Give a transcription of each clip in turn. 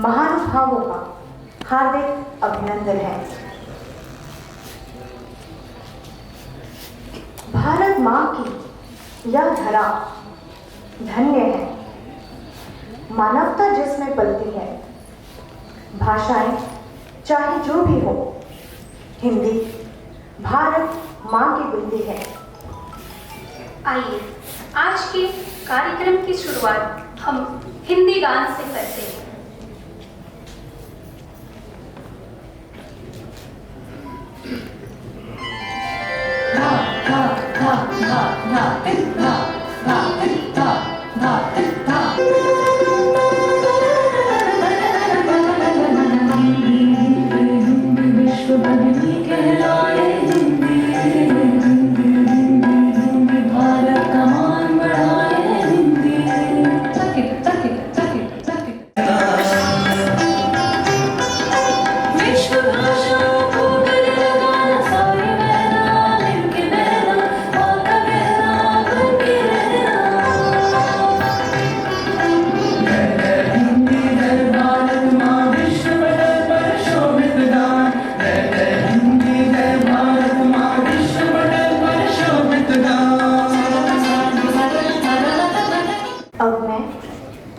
महानुभावों का हार्दिक अभिनंदन है। भारत माँ की यह धरा धन्य है। मानवता जिसमें पलती है। भाषाएं चाहे जो भी हो, हिंदी भारत माँ की बुलंदी है। आइए आज के कार्यक्रम की शुरुआत हम हिंदी गान से करते हैं।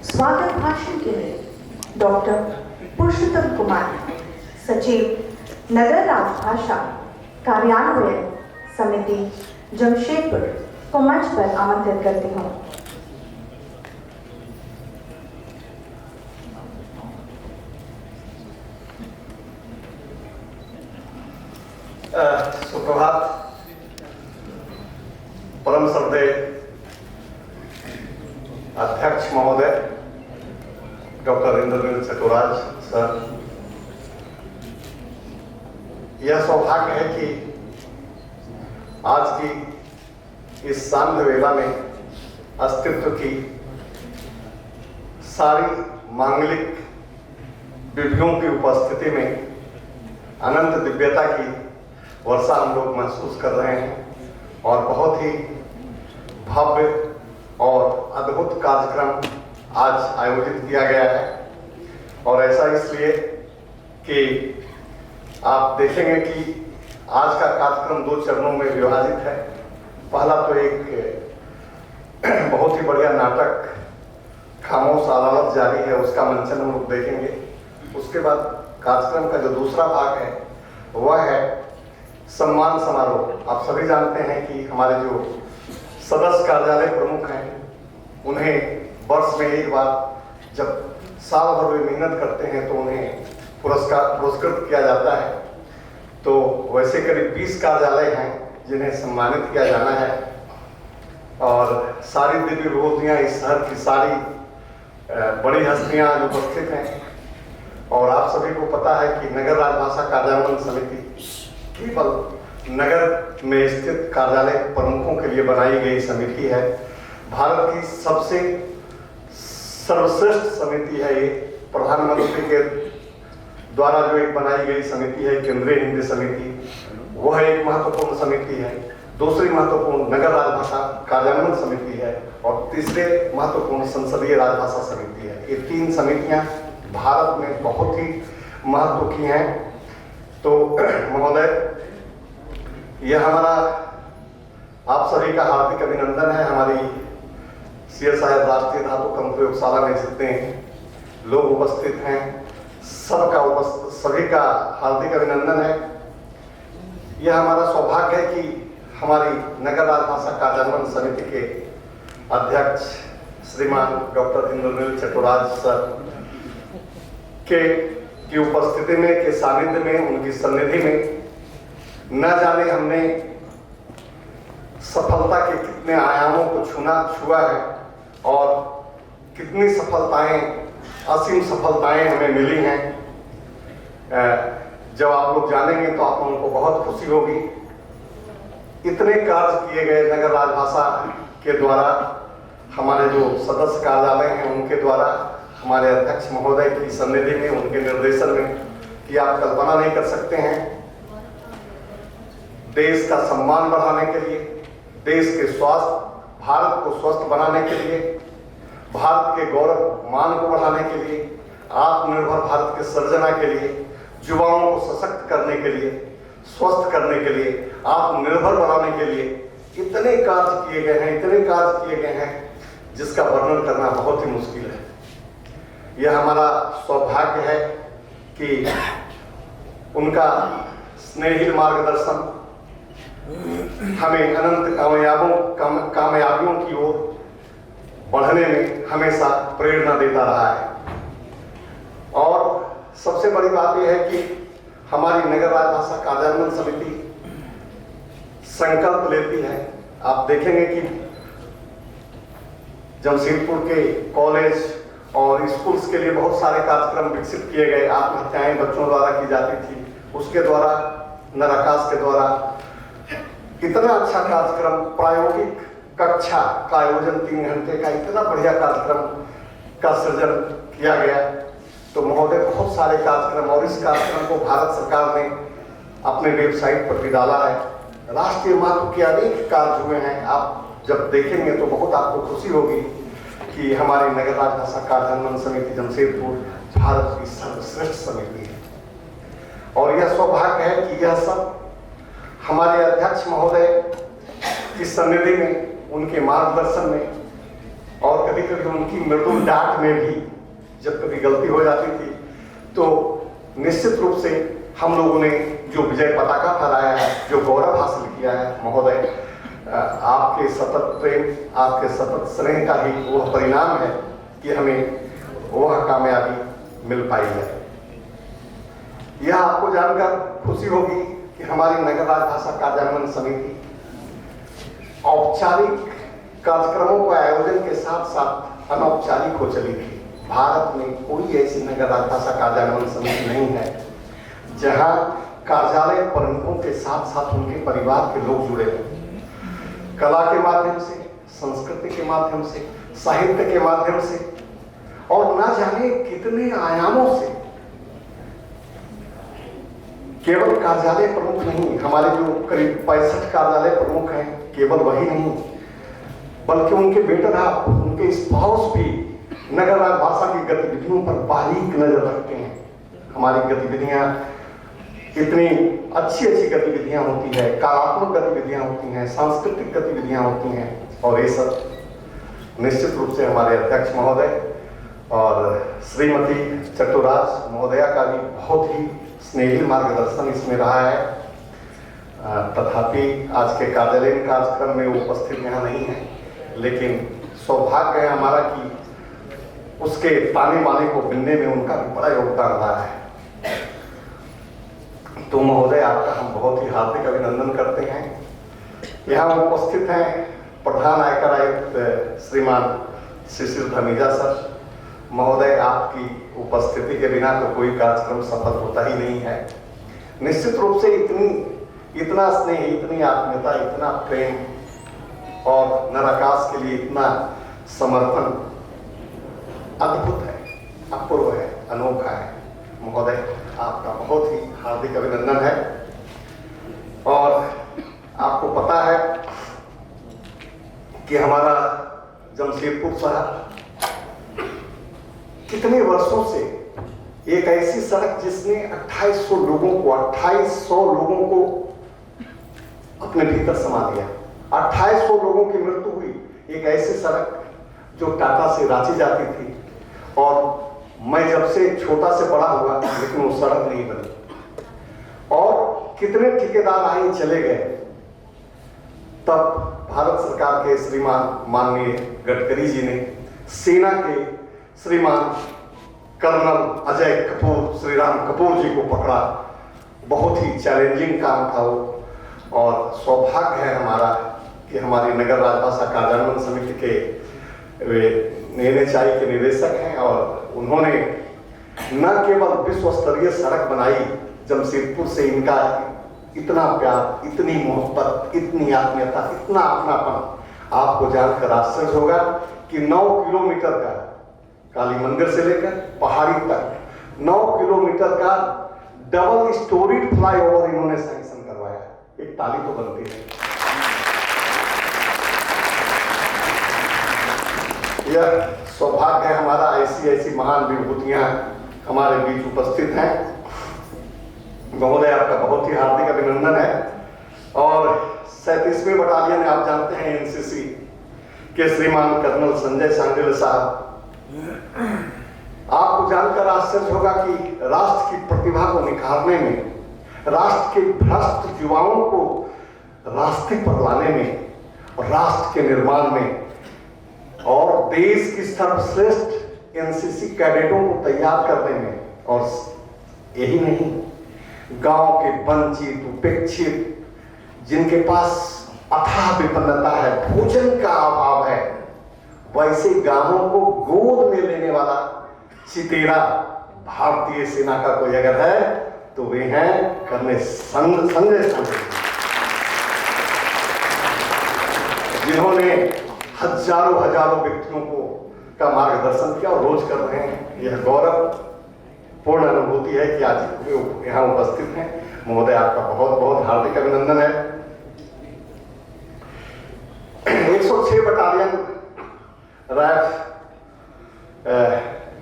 स्वागत भाषण के लिए डॉक्टर पुरुषोत्तम कुमार, सचिव नगर राजभाषा कार्यान्वयन समिति जमशेदपुर को मंच पर आमंत्रित करती हूँ। सुप्रभात। परम श्रद्धेय अध्यक्ष महोदय डॉक्टर इंद्रनील चटोराज सर, यह सौभाग्य है कि आज की इस सांध्य वेला में अस्तित्व की सारी मांगलिक विधियों की उपस्थिति में अनंत दिव्यता की वर्षा हम लोग महसूस कर रहे हैं और बहुत ही भव्य और अद्भुत कार्यक्रम आज आयोजित किया गया है। और ऐसा इसलिए कि आप देखेंगे कि आज का कार्यक्रम 2 चरणों में विभाजित है। पहला तो एक बहुत ही बढ़िया नाटक खामोश अदालत जारी है, उसका मंचन हम लोग देखेंगे। उसके बाद कार्यक्रम का जो दूसरा भाग है वह है सम्मान समारोह। आप सभी जानते हैं कि हमारे जो सदस्य कार्यालय प्रमुख हैं उन्हें वर्ष में एक बार जब साल भर वे मेहनत करते हैं तो उन्हें पुरस्कृत किया जाता है। तो वैसे करीब 20 कार्यालय हैं जिन्हें सम्मानित किया जाना है और सारी दिव्य विभूतियाँ इस शहर की सारी बड़ी हस्तियाँ आज उपस्थित हैं। और आप सभी को पता है कि नगर राजभाषा कार्यान्वयन समिति केवल नगर में स्थित कार्यालय प्रमुखों के लिए बनाई गई समिति है। भारत की सबसे सर्वश्रेष्ठ समिति है ये। प्रधानमंत्री के द्वारा जो एक बनाई गई समिति है केंद्रीय हिंदी समिति, वह एक महत्वपूर्ण समिति है। दूसरी महत्वपूर्ण नगर राजभाषा कार्यान्वयन समिति है और तीसरे महत्वपूर्ण संसदीय राजभाषा समिति है। ये 3 समितियां भारत में बहुत ही महत्व की हैं। तो महोदय, यह हमारा आप सभी का हार्दिक अभिनंदन है। हमारी सीएस साहब राष्ट्रीय धातु कम प्रयोगशाला में जितने लोग उपस्थित हैं सभी का हार्दिक अभिनंदन है। यह हमारा सौभाग्य है कि हमारी नगर राजभाषा कार्यान्वयन समिति के अध्यक्ष श्रीमान डॉक्टर इंद्रनील चटोराज सर की उपस्थिति में, के सानिध्य में, उनकी सन्निधि में न जाने हमने सफलता के कितने आयामों को छुआ है और कितनी सफलताएं, असीम सफलताएं हमें मिली हैं। जब आप लोग जानेंगे तो आप लोगों को बहुत खुशी होगी। इतने कार्य किए गए नगर राजभाषा के द्वारा, हमारे जो सदस्य कार्यालय हैं उनके द्वारा, हमारे अध्यक्ष महोदय की सन्निधि में, उनके निर्देशन में, कि आप कल्पना नहीं कर सकते हैं। देश का सम्मान बढ़ाने के लिए, देश के स्वास्थ्य, भारत को स्वस्थ बनाने के लिए, भारत के गौरव मान को बढ़ाने के लिए, आत्मनिर्भर भारत के सर्जना के लिए, युवाओं को सशक्त करने के लिए, स्वस्थ करने के लिए, आत्मनिर्भर बनाने के लिए इतने कार्य किए गए हैं, इतने कार्य किए गए हैं जिसका वर्णन करना बहुत ही मुश्किल है। यह हमारा सौभाग्य है कि उनका स्नेहिल मार्गदर्शन हमें अनंत कामयाबियों की ओर बढ़ने में हमेशा प्रेरणा देता रहा है। और सबसे बड़ी बात यह है कि हमारी नगर राजभाषा कार्यान्वयन समिति संकल्प लेती है। आप देखेंगे कि जमशेदपुर के कॉलेज और स्कूल्स के लिए बहुत सारे कार्यक्रम विकसित किए गए। आत्महत्याएं बच्चों द्वारा की जाती थी, उसके द्वारा नराकाश के द्वारा इतना अच्छा कार्यक्रम, प्रायोगिक कक्षा का आयोजन 3 घंटे का, इतना बढ़िया कार्यक्रम का सृजन किया गया। तो महोदय बहुत सारे कार्यक्रम, और इस कार्यक्रम को भारत सरकार ने अपने वेबसाइट पर भी डाला है। राष्ट्रीय महत्व के अनेक कार्य हुए हैं। आप जब देखेंगे तो बहुत आपको खुशी होगी कि हमारी नगर राजभाषा कार्यान्वयन समिति जमशेदपुर भारत की सर्वश्रेष्ठ समिति है। और यह सौभाग्य है कि यह सब हमारे अध्यक्ष महोदय की सन्निधि में, उनके मार्गदर्शन में, और कभी कभी उनकी मृदुल डांट में भी जब कभी गलती हो जाती थी तो निश्चित रूप से हम लोगों ने जो विजय पताका फहराया है, जो गौरव हासिल किया है, महोदय आपके सतत प्रेम, आपके सतत स्नेह का ही वह परिणाम है कि हमें वह कामयाबी मिल पाई है। यह आपको जानकर खुशी होगी कि हमारी नगर राजभाषा कार्यान्वयन समिति औपचारिक कार्यक्रमों के आयोजन के साथ साथ अनौपचारिक हो चली थी। भारत में कोई ऐसी नगर राजभाषा कार्यान्वयन समिति नहीं है जहां कार्यालय प्रमुखों के साथ साथ उनके परिवार के लोग जुड़े हैं। कला के माध्यम से, संस्कृति के माध्यम से, साहित्य के माध्यम से, और ना जाने कितने आयामों से। केवल कार्यालय प्रमुख नहीं, हमारे जो करीब 65 कार्यालय प्रमुख हैं, केवल वही नहीं बल्कि उनके बेटा, उनके स्पाउस भी नगर राजभाषा की गतिविधियों पर बारीक नजर रखते हैं। हमारी गतिविधियां इतनी अच्छी गतिविधियां होती है, कलात्मक गतिविधियां होती हैं, सांस्कृतिक गतिविधियां होती हैं, और ये सब निश्चित रूप से हमारे अध्यक्ष महोदय और श्रीमती चट्टूराज महोदया का भी बहुत ही स्नेही मार्गदर्शन इसमें रहा है। तथापि आज के कार्यालयीन कार्यक्रम में उपस्थित यहाँ नहीं है, लेकिन सौभाग्य है हमारा कि उसके ताने बाने को बिनने में उनका भी बड़ा योगदान रहा है। तो महोदय आपका हम बहुत ही हार्दिक अभिनंदन करते हैं। यहाँ उपस्थित हैं प्रधान आयकर आयुक्त श्रीमान शिशिर धमीजा सर। महोदय आपकी उपस्थिति के बिना तो कोई कार्यक्रम सफल होता ही नहीं है। निश्चित रूप से इतना स्नेह, इतनी आत्मीयता, इतना प्रेम और नराकाश के लिए इतना समर्पण अद्भुत है, अपूर्व है, अनोखा है। महोदय आपका बहुत ही हार्दिक अभिनंदन है। और आपको पता है कि हमारा जमशेदपुर शहर कितने वर्षों से एक ऐसी सड़क जिसने 2800 लोगों को अपने भीतर समा लिया। 2800 लोगों की मृत्यु हुई। एक ऐसी सड़क जो टाटा से रांची जाती थी, और मैं जब से छोटा से बड़ा हुआ लेकिन वो सड़क नहीं बनी। और कितने ठेकेदार आए चले गए। तब भारत सरकार के श्रीमान माननीय गडकरी जी ने सेना के श्रीमान कर्नल अजय कपूर, श्रीराम कपूर जी को पकड़ा। बहुत ही चैलेंजिंग काम था वो, और सौभाग्य है हमारा कि हमारी नगर राजभाषा कार्यान्वयन समिति के वे NHI के निदेशक हैं, और उन्होंने न केवल विश्व स्तरीय सड़क बनाई, जमशेदपुर से इनका इतना प्यार, इतनी मोहब्बत, इतनी आत्मीयता, इतना अपनापन आपको जानकर आश्चर्य होगा कि 9 किलोमीटर का, काली मंदिर से लेकर पहाड़ी तक 9 किलोमीटर का डबल स्टोरीड फ्लाईओवर इन्होंने सैंक्शन करवाया। एक ताली तो बनती है। यह सौभाग्य है हमारा, ऐसी महान विभूतियां हमारे बीच उपस्थित हैं, महोदय आपका बहुत ही हार्दिक अभिनंदन है। और 37वीं बटालियन आप जानते हैं एनसीसी के श्रीमान कर्नल संजय सांडिल साहब, आपको जानकर आश्चर्य होगा कि राष्ट्र की प्रतिभा को निखारने में, राष्ट्र के भ्रष्ट युवाओं को रास्ते पर लाने में, राष्ट्र के निर्माण में और देश की सर्वश्रेष्ठ एनसीसी कैडेटों को तैयार करने में, और यही नहीं, गांव के वंचित उपेक्षित जिनके पास अथाह विपन्नता है, भोजन का अभाव है, वैसे गांवों को गोद में लेने वाला चितेरा भारतीय सेना का कोई अगर है तो वे हैं कर्नल संजय सांडिल, जिन्होंने हजारों हजारों व्यक्तियों को का मार्गदर्शन किया और रोज कर रहे हैं। यह गौरव पूर्ण अनुभूति है कि आज वे यहाँ उपस्थित हैं। महोदय आपका बहुत बहुत हार्दिक अभिनंदन है। 106 बटालियन रैफ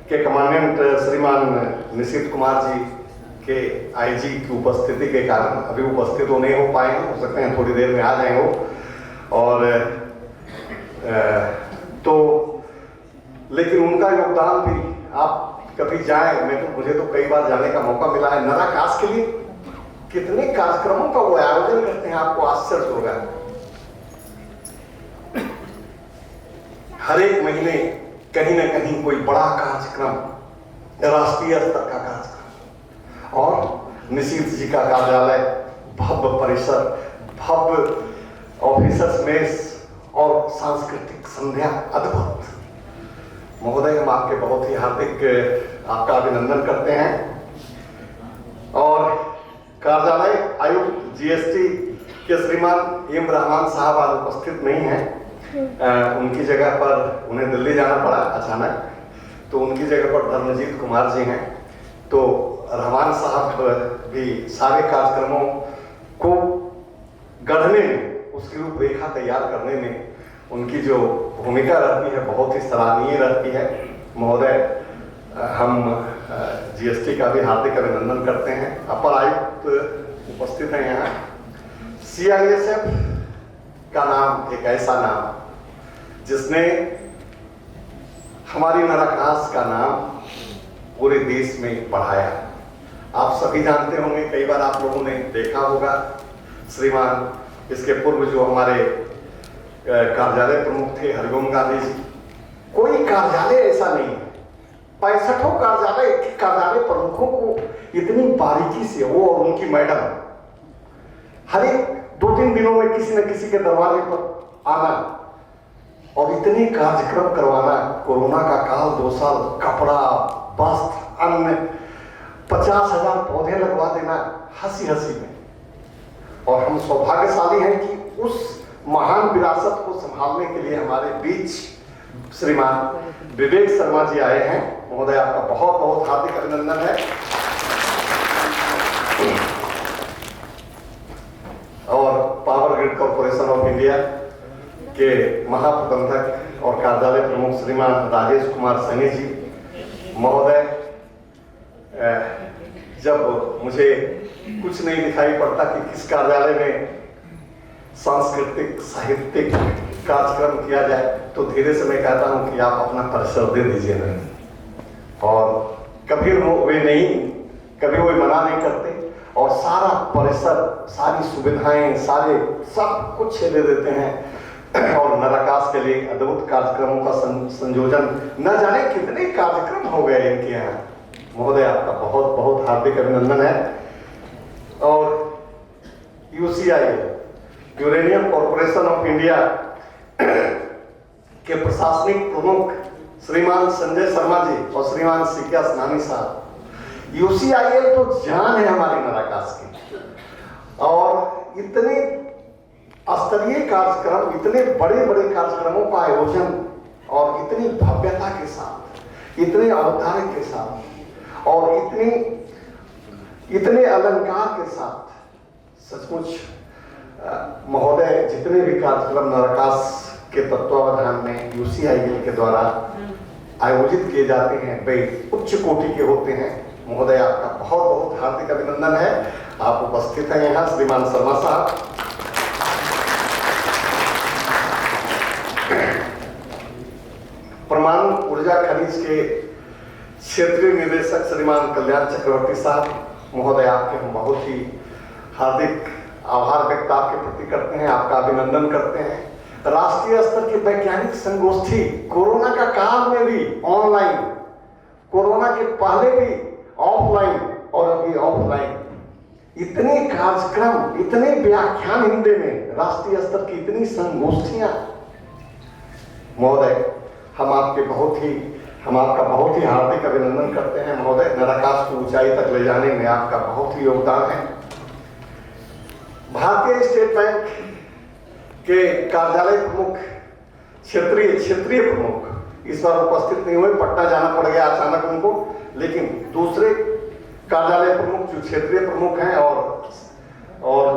के कमांडेंट श्रीमान निशित कुमार जी के आईजी की उपस्थिति के कारण अभी उपस्थित तो नहीं हो पाए हैं, हो सकते हैं थोड़ी देर में आ जाए हो। और तो लेकिन उनका योगदान भी, आप कभी जाए, मुझे तो कई बार जाने का मौका मिला है, नराकास के लिए कितने कार्यक्रमों का वो आयोजन करते हैं, आपको आश्चर्य होगा। हर एक महीने कहीं ना कहीं कोई बड़ा कार्यक्रम, राष्ट्रीय स्तर का कार्यक्रम, और निशित जी का कार्यालय, भव्य परिसर, भव्य ऑफिसर्स मेस और सांस्कृतिक संध्या, अद्भुत। महोदय हम आपके बहुत ही हार्दिक आपका अभिनंदन करते हैं। और कार्यालय आयुक्त जीएसटी के श्रीमान एम रहमान साहब आज उपस्थित नहीं हैं, उनकी जगह पर उन्हें दिल्ली जाना पड़ा अचानक, तो उनकी जगह पर धर्मजीत कुमार जी हैं। तो रहमान साहब भी सारे कार्यक्रमों को गढ़ने में, उसकी रूपरेखा तैयार करने में उनकी जो भूमिका रहती है बहुत ही सराहनीय रहती है। महोदय हम जीएसटी का भी हार्दिक अभिनंदन करते हैं। अपर आयुक्त उपस्थित हैं यहाँ। सीआईएसएफ का नाम एक ऐसा नाम जिसने हमारी नराकास का नाम पूरे देश में बढ़ाया। आप सभी जानते होंगे, कई बार आप लोगों ने देखा होगा, श्रीमान इसके पूर्व जो हमारे कार्यालय प्रमुख थे हरिओम गांधी जी, कोई कार्यालय ऐसा नहीं है, 65 कार्यालय प्रमुखों को इतनी बारीकी से, वो और उनकी मैडम, हर एक 2-3 दिनों में किसी न किसी के दरवाजे पर आना और इतने कार्यक्रम करवाना। कोरोना का काल 2 साल, कपड़ा, वस्त्र, अन्न, 50,000 पौधे लगवा देना हंसी हंसी में। और हम सौभाग्यशाली हैं कि उस महान विरासत को संभालने के लिए हमारे बीच श्रीमान विवेक शर्मा जी आए हैं। महोदय आपका बहुत बहुत हार्दिक अभिनंदन है। और power grid corporation of India के महाप्रबंधक और कार्यालय प्रमुख श्रीमान राजेश कुमार सैनी जी। महोदय, जब मुझे कुछ नहीं दिखाई पड़ता कि किस कार्यालय में सांस्कृतिक साहित्यिक कार्यक्रम किया जाए, तो धीरे से मैं कहता हूं कि आप अपना परिसर दे दीजिए ना। और कभी वो मना नहीं करते और सारा परिसर, सारी सुविधाएं, सारे सब कुछ दे देते हैं। और नराकास के लिए अद्भुत कार्यक्रमों का संयोजन, न जाने कितने कार्यक्रम हो गए इनके यहाँ। महोदय आपका बहुत बहुत हार्दिक अभिनंदन है। और UCI, uranium corporation of India के प्रशासनिक प्रमुख श्रीमान संजय शर्मा जी और श्रीमान सीके असनानी साहब। यूसीआईएल तो जान है हमारे नराकास की, और इतने स्तरीय कार्यक्रम, इतने बड़े बड़े कार्यक्रमों का आयोजन और इतनी भव्यता के साथ, इतने अवतार के साथ और इतने अलंकार के साथ, सचमुच महोदय जितने भी कार्यक्रम नराकास के तत्वावधान में यूसीआईएल के द्वारा आयोजित किए जाते हैं वे उच्च कोटि के होते हैं। महोदय, आपका बहुत बहुत हार्दिक अभिनंदन है। आप उपस्थित हैं यहाँ, श्रीमान शर्मा साहब। परमाणु ऊर्जा खनिज के क्षेत्रीय निदेशक श्रीमान कल्याण चक्रवर्ती साहब, महोदय, आपके हम बहुत ही हार्दिक आभार व्यक्त आपके प्रति करते हैं, आपका अभिनंदन करते हैं। राष्ट्रीय स्तर की वैज्ञानिक संगोष्ठी कोरोना का काल में भी ऑनलाइन, कोरोना के पहले भी ऑफलाइन और अभी ऑफलाइन, इतने कार्यक्रम, इतने व्याख्यान हिंदी में, राष्ट्रीय स्तर की इतनी संगोष्ठियां। महोदय, हम आपका बहुत ही हार्दिक अभिनंदन करते हैं। महोदय, नराकाश को ऊंचाई तक ले जाने में आपका बहुत ही योगदान है। भारतीय स्टेट बैंक के कार्यालय प्रमुख, क्षेत्रीय प्रमुख इस बार उपस्थित नहीं हुए, पटना जाना पड़ गया अचानक उनको, लेकिन दूसरे कार्यालय प्रमुख जो क्षेत्रीय प्रमुख हैं और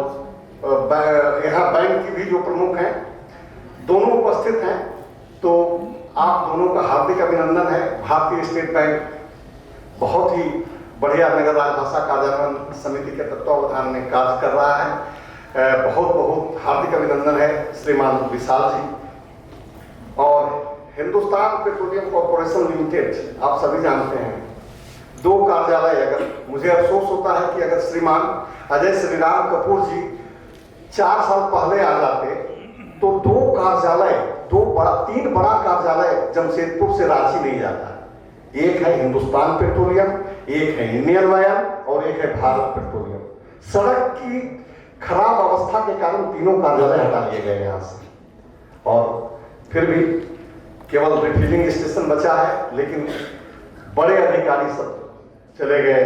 यहाँ बैंक की भी जो प्रमुख हैं, दोनों उपस्थित हैं। तो आप दोनों का हार्दिक अभिनंदन है। भारतीय स्टेट बैंक बहुत ही बढ़िया नगर राजभाषा कार्यान्वयन समिति के तत्वावधान में कार्य कर रहा है। बहुत बहुत हार्दिक अभिनंदन है श्रीमान विशाल जी। और हिंदुस्तान पेट्रोलियम कॉर्पोरेशन लिमिटेड, आप सभी जानते हैं, 2 कार्यालय, अगर मुझे अफसोस होता है कि अगर श्रीमान अजय श्रीराम कपूर जी 4 साल पहले आ जाते तो 2 कार्यालय, 3 बड़ा कार्यालय जमशेदपुर से रांची नहीं जाता। एक है हिंदुस्तान पेट्रोलियम, एक है इंडियन ऑयल और एक है भारत पेट्रोलियम। सड़क की खराब अवस्था के कारण तीनों कार्यालय हटा लिए गए यहाँ से, और फिर भी केवल रिफिलिंग स्टेशन बचा है। लेकिन बड़े अधिकारी सब चले गए,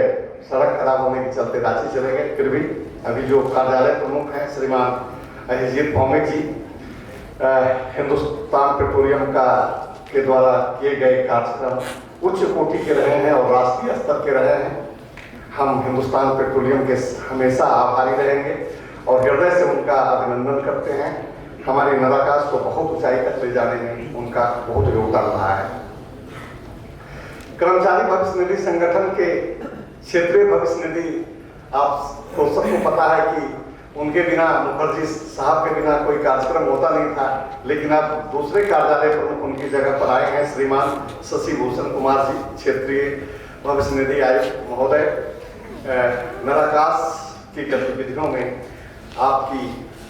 सड़क खराब होने के चलते रांची चले गए। फिर भी अभी जो कार्यालय प्रमुख हैं श्रीमान अहिजीत भौमिक जी, हिंदुस्तान पेट्रोलियम के द्वारा किए गए कार्यक्रम उच्च कोटि के रहे हैं और राष्ट्रीय स्तर के रहे हैं। हम हिंदुस्तान पेट्रोलियम के हमेशा आभारी रहेंगे और हृदय से उनका अभिनंदन करते हैं। हमारे नराकाश को बहुत ऊंचाई तक ले जाने में उनका बहुत योगदान रहा है। कर्मचारी भविष्य निधि संगठन के क्षेत्रीय भविष्य निधि, आपको सबको पता है कि उनके बिना, मुखर्जी साहब के बिना कोई कार्यक्रम होता नहीं था। लेकिन अब दूसरे कार्यालय प्रमुख उनकी जगह पर आए हैं, श्रीमान शशि भूषण कुमार जी, क्षेत्रीय भविष्य निधि आयुक्त महोदय। नराकाश की गतिविधियों में आपकी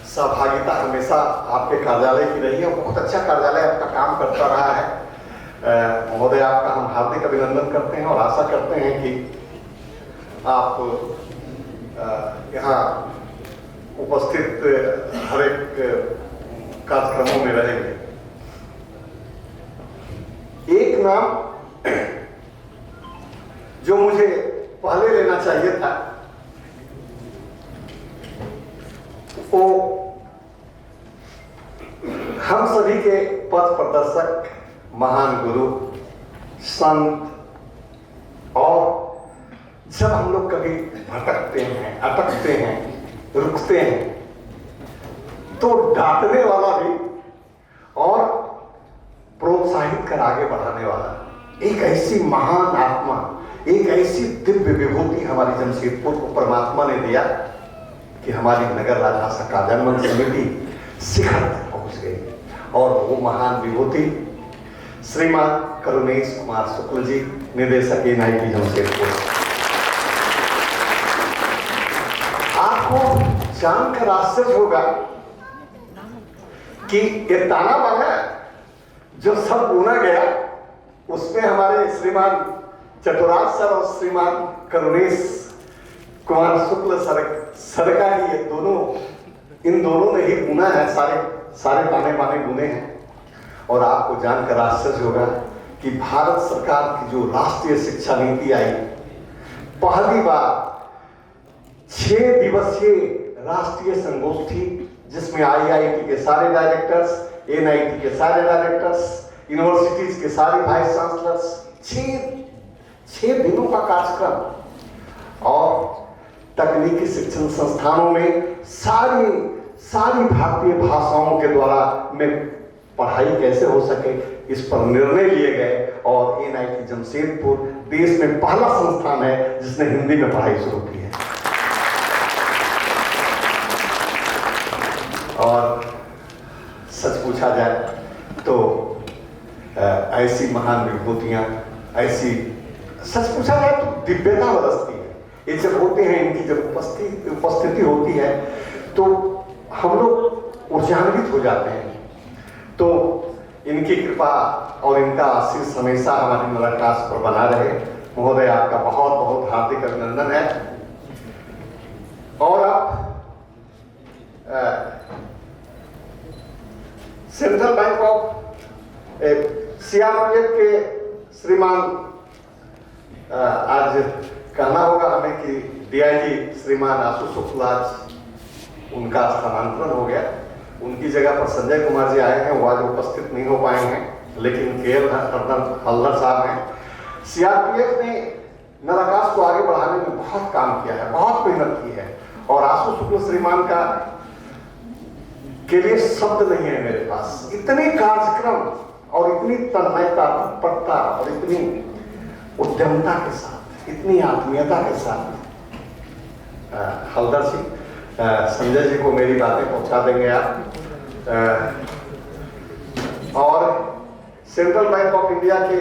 सहभागिता हमेशा आपके कार्यालय की रही है। बहुत अच्छा कार्यालय आपका काम करता रहा है। महोदय, आपका हम हार्दिक अभिनंदन करते हैं और आशा करते हैं कि आप यहाँ उपस्थित हर एक कार्यक्रमों में रहेंगे। एक नाम जो मुझे पहले लेना चाहिए था, वो हम सभी के पथ प्रदर्शक, महान गुरु, संत, और जब हम लोग कभी भटकते हैं, अटकते हैं, रुकते हैं, तो डांटने वाला भी और प्रोत्साहित कर आगे बढ़ाने वाला एक ऐसी महान आत्मा, एक ऐसी दिव्य विभूति हमारी जमशेदपुर को परमात्मा ने दिया कि हमारी नगर राजभाषा कार्यान्वयन समिति शिखर तक पहुंच गई। और वो महान विभूति श्रीमान करुणेश कुमार शुक्ल जी, निदेशक NIT जमशेदपुर। आपको जानकर आश्चर्य होगा कि ये ताना बाना जो सब बुना गया, उसमें हमारे श्रीमान चतुराज सर और श्रीमान करुणेश कुमार शुक्ल सर का ही इन दोनों ने ही बुना है, सारे ताने बाने बुने हैं। और आपको जानकर आश्चर्य होगा कि भारत सरकार की जो राष्ट्रीय शिक्षा नीति आई, पहली बार 6 दिवसीय राष्ट्रीय संगोष्ठी, जिसमें IIT के सारे डायरेक्टर्स, NIT के सारे डायरेक्टर्स, यूनिवर्सिटीज के सारे वाइस चांसलर्स, 6 दिनों का कार्यक्रम, और तकनीकी शिक्षण संस्थानों में सारी भारतीय भाषाओं के द्वारा में पढ़ाई कैसे हो सके, इस पर निर्णय लिए गए। और NIT जमशेदपुर देश में पहला संस्थान है जिसने हिंदी में पढ़ाई शुरू की है। और सच पूछा जाए तो ऐसी महान विभूतियां, ऐसी सच पूछा जाए तो दिव्यता बरसती है। ये जब होते हैं, इनकी जब उपस्थिति होती है तो हम लोग ऊर्जान्वित हो जाते हैं। तो इनकी कृपा और इनका आशीष हमेशा हमारी नराकाश पर बना रहे। महोदय, आपका बहुत बहुत हार्दिक अभिनंदन है। और अब सेंट्रल बैंक ऑफ CRPF के श्रीमान, आज कहना होगा हमें कि DIG श्रीमान आशु शुक्ला, उनका स्थानांतरण हो गया। उनकी जगह पर संजय कुमार जी आए हैं, वो आज उपस्थित नहीं हो पाए हैं, लेकिन KL हल्दर साहब हैं। CRPF ने नराकाश को आगे बढ़ाने में बहुत काम किया है, बहुत मेहनत की है। और आशु शुक्ल श्रीमान का के लिए शब्द नहीं है मेरे पास। इतने कार्यक्रम और इतनी तन्मयता, तत्परता और इतनी उद्यमता के साथ, इतनी आत्मीयता के साथ हल्दर जी, संजय जी को मेरी बातें पहुंचा देंगे आप। और सेंट्रल बैंक ऑफ इंडिया के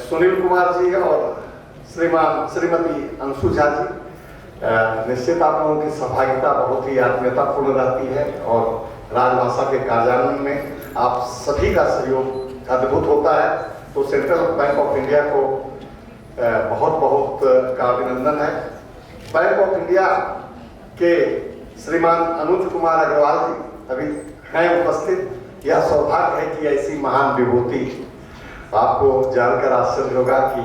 सुनील कुमार जी और श्रीमती अंशु झा जी, निश्चित आप लोगों की सहभागिता बहुत ही आत्मीयतापूर्ण रहती है और राजभाषा के कार्यान्वयन में आप सभी का सहयोग अद्भुत होता है। तो सेंट्रल बैंक ऑफ इंडिया को बहुत बहुत का अभिनंदन है। बैंक ऑफ इंडिया के श्रीमान अनुज कुमार अग्रवाल जी अभी हैं उपस्थित। यह सौभाग्य है कि ऐसी महान विभूति, आपको जानकर आश्चर्य होगा कि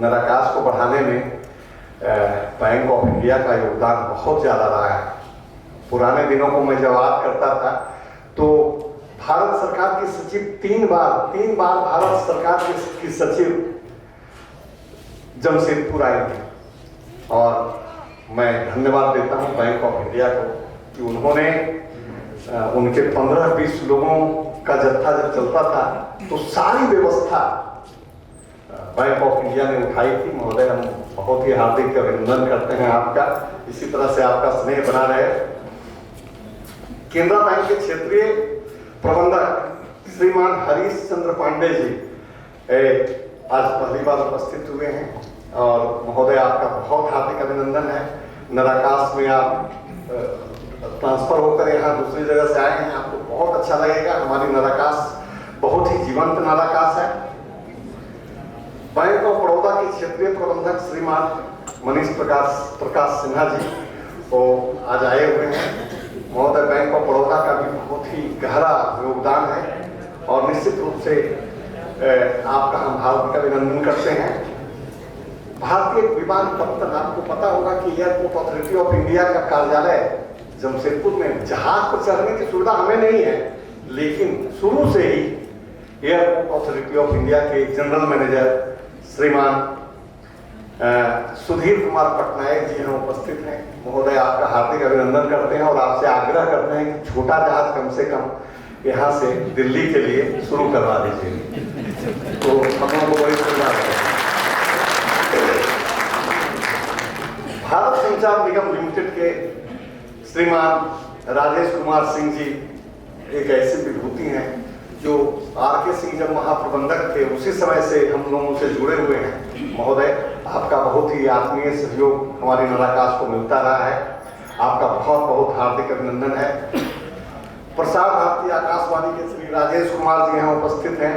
नराकाश को बढ़ाने में बैंक ऑफ इंडिया का योगदान बहुत ज्यादा रहा है। पुराने दिनों को मैं जब याद करता था तो भारत सरकार की सचिव तीन बार भारत सरकार की सचिव जमशेदपुर आई थी। और मैं धन्यवाद देता हूं बैंक ऑफ इंडिया को कि उन्होंने उनके 15-20 लोगों का जत्था जब चलता था तो सारी व्यवस्था बैंक ऑफ इंडिया ने उठाई थी। महोदय, हम बहुत ही हार्दिक अभिनंदन करते हैं आपका। इसी तरह से आपका स्नेह बना रहे। केनरा बैंक के क्षेत्रीय प्रबंधक श्रीमान हरीश चंद्र पांडे जी आज पहली बार उपस्थित हुए हैं और महोदय आपका बहुत हार्दिक अभिनंदन है। नराकाश में आप ट्रांसफर होकर यहाँ दूसरी जगह से आए हैं, आपको बहुत अच्छा लगेगा। हमारी नराकाश बहुत ही जीवंत नराकाश है। बैंक ऑफ बड़ौदा के क्षेत्रीय प्रबंधक श्रीमान मनीष प्रकाश सिन्हा जी वो आज आए हुए हैं। महोदय, बैंक ऑफ बड़ौदा का भी बहुत ही गहरा योगदान है और निश्चित रूप से आपका हम हार्दिक अभिनंदन करते हैं। भारतीय विमानपत्तन, आपको पता होगा कि एयरपोर्ट अथॉरिटी ऑफ इंडिया का कार्यालय जमशेदपुर में। जहाज पर चढ़ने की सुविधा हमें नहीं है, लेकिन शुरू से ही एयरपोर्ट अथॉरिटी ऑफ इंडिया के जनरल मैनेजर श्रीमान सुधीर कुमार पटनायक जी यहाँ उपस्थित हैं। महोदय, आपका हार्दिक अभिनंदन करते हैं और आपसे आग्रह करते हैं कि छोटा जहाज कम से कम यहाँ से दिल्ली के लिए शुरू करवा दीजिए, तो हम लोगों को बड़ी सुविधा है। भारत संचार निगम लिमिटेड के श्रीमान राजेश कुमार सिंह जी एक ऐसी विभूति हैं जो RK सिंह जब महाप्रबंधक थे उसी समय से हम लोगों से जुड़े हुए हैं। महोदय, आपका बहुत ही आत्मीय सहयोग हमारी नराकाश को मिलता रहा है। आपका बहुत बहुत हार्दिक अभिनंदन है। प्रसार भारती आकाशवाणी के श्री राजेश कुमार जी यहाँ उपस्थित हैं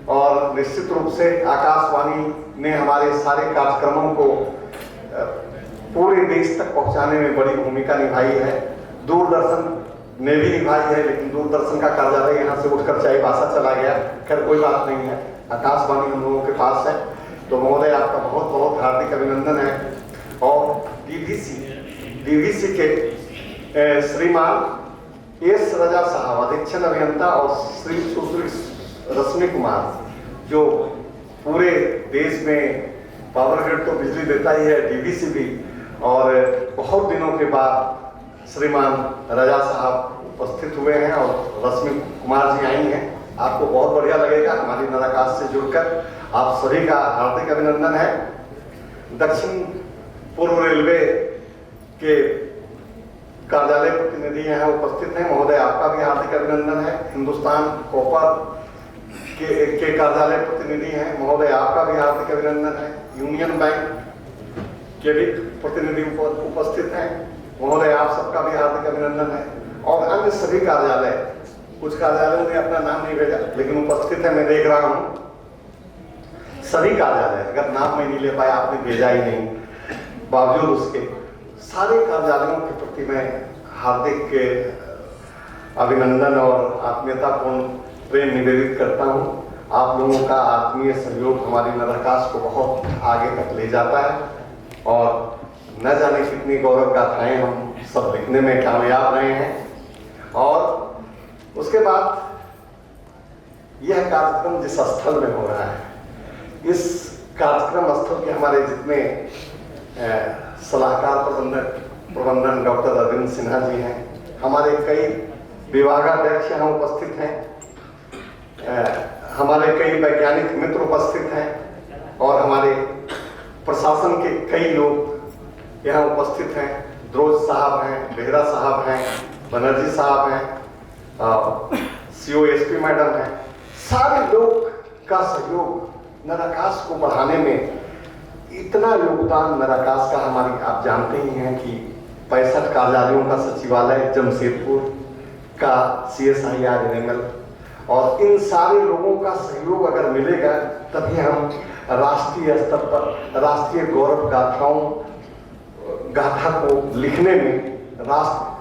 और निश्चित रूप से आकाशवाणी ने हमारे सारे कार्यक्रमों को पूरे देश तक पहुंचाने में बड़ी भूमिका निभाई है। दूरदर्शन ने भी निभाई है, लेकिन दूरदर्शन का कार्यालय यहाँ से उठकर चाईबासा चला गया। खैर कोई बात नहीं है, आकाशवाणी हम लोगों के पास है। तो महोदय, आपका बहुत बहुत हार्दिक अभिनंदन है। और DVC के श्रीमान S रजा साहब अधीक्षण अभियंता और सुश्री रश्मि कुमार, जो पूरे देश में पावर ग्रिड तो बिजली देता ही है, DVC भी, और बहुत दिनों के बाद श्रीमान रजा साहब उपस्थित हुए हैं और रश्मि कुमार जी आई हैं। आपको बहुत बढ़िया लगेगा हमारी नराकास से जुड़कर। आप सभी का हार्दिक अभिनंदन है। दक्षिण पूर्व रेलवे के कार्यालय प्रतिनिधि यहाँ उपस्थित हैं, महोदय आपका भी हार्दिक अभिनंदन है। हिंदुस्तान कॉपर के कार्यालय प्रतिनिधि हैं, महोदय आपका भी हार्दिक अभिनंदन है। यूनियन बैंक के भी प्रतिनिधि उपस्थित हैं, महोदय आप सबका भी हार्दिक अभिनंदन है। और अन्य सभी कार्यालय, कुछ कार्यालयों ने अपना नाम नहीं भेजा लेकिन उपस्थित है, मैं देख रहा हूं सभी कार्यालय, अगर नाम मैं नहीं ले पाया, आपने भेजा ही नहीं, बावजूद उसके सारे कार्यालयों के प्रति मैं हार्दिक अभिनंदन और आत्मीयतापूर्ण प्रेम निवेदित करता हूं। आप लोगों का आत्मीय सहयोग हमारी नराकास को बहुत आगे तक ले जाता है और न जाने कितनी गौरव गाथाएं हम सब लिखने में कामयाब रहे हैं। और उसके बाद यह कार्यक्रम जिस स्थल में हो रहा है, इस कार्यक्रम स्थल के हमारे जितने सलाहकार प्रबंधन डॉक्टर अरविंद सिन्हा जी हैं, हमारे कई विभागाध्यक्ष यहाँ उपस्थित हैं, हमारे कई वैज्ञानिक मित्र उपस्थित हैं और हमारे प्रशासन के कई लोग यहाँ उपस्थित हैं। द्रोज साहब हैं, बेहरा साहब हैं, बनर्जी साहब हैं, COSP मैडम हैं। सारे लोग का सहयोग नराकास को बढ़ाने में, इतना योगदान नराकास का हमारी, आप जानते ही हैं कि 65 कार्यालयों का सचिवालय जमशेदपुर का CSIR NML, और इन सारे लोगों का सहयोग अगर मिलेगा तभी हम राष्ट्रीय स्तर पर राष्ट्रीय गौरव गाथा को लिखने में, राष्ट्र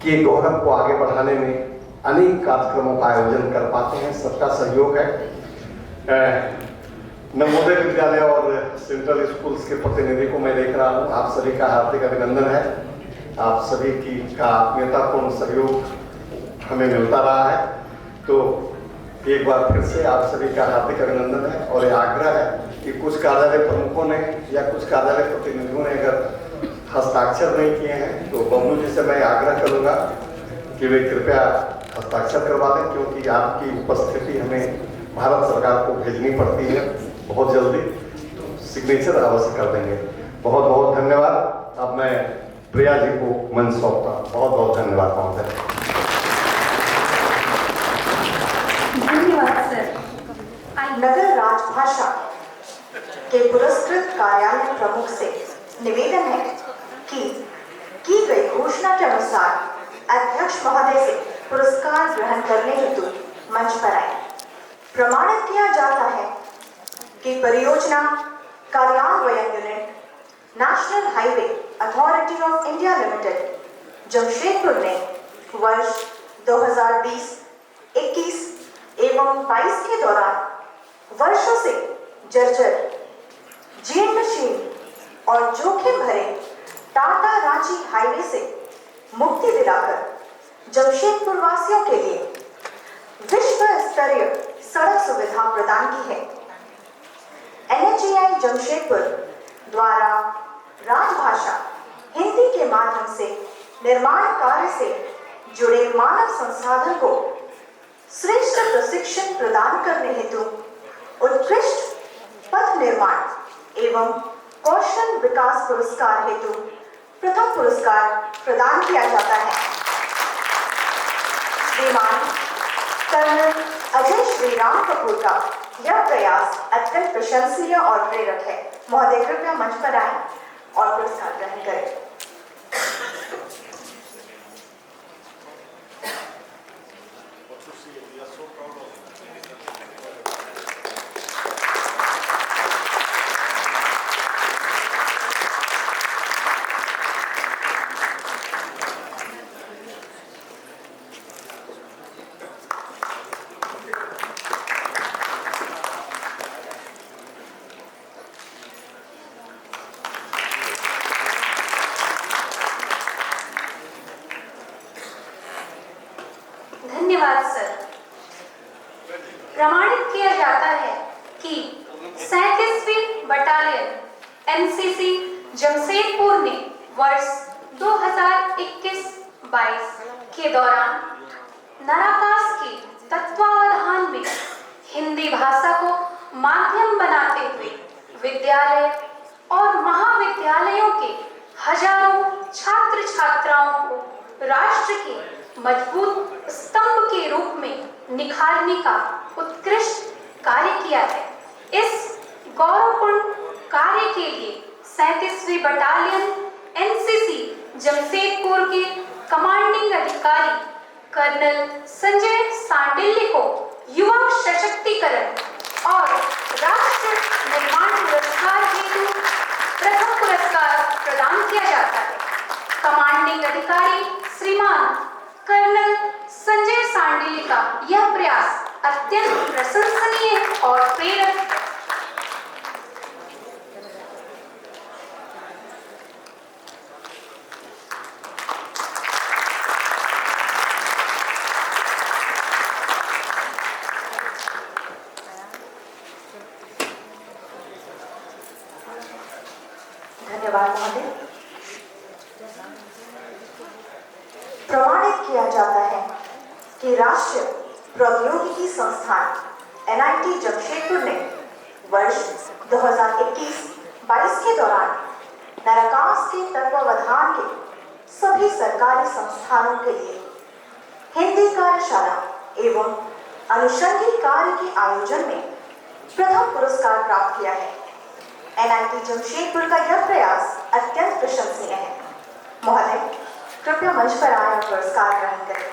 के गौरव को आगे बढ़ाने में अनेक कार्यक्रमों का आयोजन कर पाते हैं। सबका सहयोग है। नवोदय विद्यालय और सेंट्रल स्कूल्स के प्रतिनिधि को मैं देख रहा हूँ, आप सभी का हार्दिक अभिनंदन है। आप सभी का आत्मीयतापूर्ण सहयोग हमें मिलता रहा है, तो एक बार फिर से आप सभी का हार्दिक अभिनंदन है। और ये आग्रह है कि कुछ कार्यालय प्रमुखों ने या कुछ कार्यालय प्रतिनिधियों ने अगर हस्ताक्षर नहीं किए हैं तो बबलू जी से मैं आग्रह करूंगा कि वे कृपया हस्ताक्षर करवा दें, क्योंकि आपकी उपस्थिति हमें भारत सरकार को भेजनी पड़ती है बहुत जल्दी, तो सिग्नेचर अवश्य कर देंगे। बहुत बहुत धन्यवाद। अब मैं प्रिया जी को मंच सौंपता हूं। बहुत बहुत धन्यवाद महोदय। धन्यवाद सर। नगर राजभाषा के पुरस्कृत कार्यालय प्रमुख से निवेदन है कि की गई घोषणा के अनुसार अध्यक्ष महोदय से पुरस्कार ग्रहण करने हेतु मंच पर आए। प्रमाणित किया जाता है कि परियोजना कार्यान्वयन unit national highway authority of India limited Jamshedpur ने वर्ष 2020, 21 एवं 22 के दौरान वर्षों से जर्जर, जीर्णशीर्ण और जोखिम भरे टाटा रांची हाईवे से मुक्ति दिलाकर जमशेदपुर वासियों के लिए विश्व स्तरीय सड़क सुविधा प्रदान की है। NHAI जमशेदपुर द्वारा राजभाषा हिंदी के माध्यम से निर्माण कार्य से जुड़े मानव संसाधन को श्रेष्ठ प्रशिक्षण प्रदान करने हेतु उत्कृष्ट पथ निर्माण एवं कौशल विकास पुरस्कार हेतु प्रथम पुरस्कार प्रदान किया जाता है। श्रीमान कर्नल अजय श्रीराम कपूर का यह प्रयास अत्यंत प्रशंसनीय और प्रेरक है। महोदय कृपया मंच पर आएं और पुरस्कार ग्रहण करें। धन्यवाद सर। प्रमाणित किया जाता है कि 37वीं बटालियन NCC जमशेदपुर ने वर्ष 2021-22 के दौरान नराकास की तत्वावधान में हिंदी भाषा को माध्यम बनाते हुए विद्यालय और महाविद्यालयों के हजारों छात्र छात्राओं को राष्ट्र के मजबूत स्तंभ के रूप में निखारने का उत्कृष्ट कार्य किया है। इस गौरवपूर्ण कार्य के लिए 37वीं बटालियन एनसीसी जमशेदपुर के कमांडिंग अधिकारी कर्नल संजय सांडिल्य को युवा सशक्तिकरण और राष्ट्र निर्माण पुरस्कार हेतु प्रथम पुरस्कार प्रदान किया जाता है। कमांडिंग अधिकारी श्रीमान कर्नल संजय सांडिल्य का यह प्रयास अत्यंत प्रशंसनीय और प्रेरक है। धन्यवाद महोदय। प्रमाणित किया जाता है कि राष्ट्रीय प्रौद्योगिकी संस्थान एनआईटी जमशेदपुर ने वर्ष 2021-22 के दौरान नैराकास के तत्वावधान के सभी सरकारी संस्थानों के लिए हिंदी कार्यशाला एवं अनुषंगिक कार्य के आयोजन में प्रथम पुरस्कार प्राप्त किया है। एनआईटी जमशेदपुर का यह प्रयास अत्यंत प्रशंसनीय है। महोदय, कृपया मंच पर आए और पुरस्कार ग्रहण करें।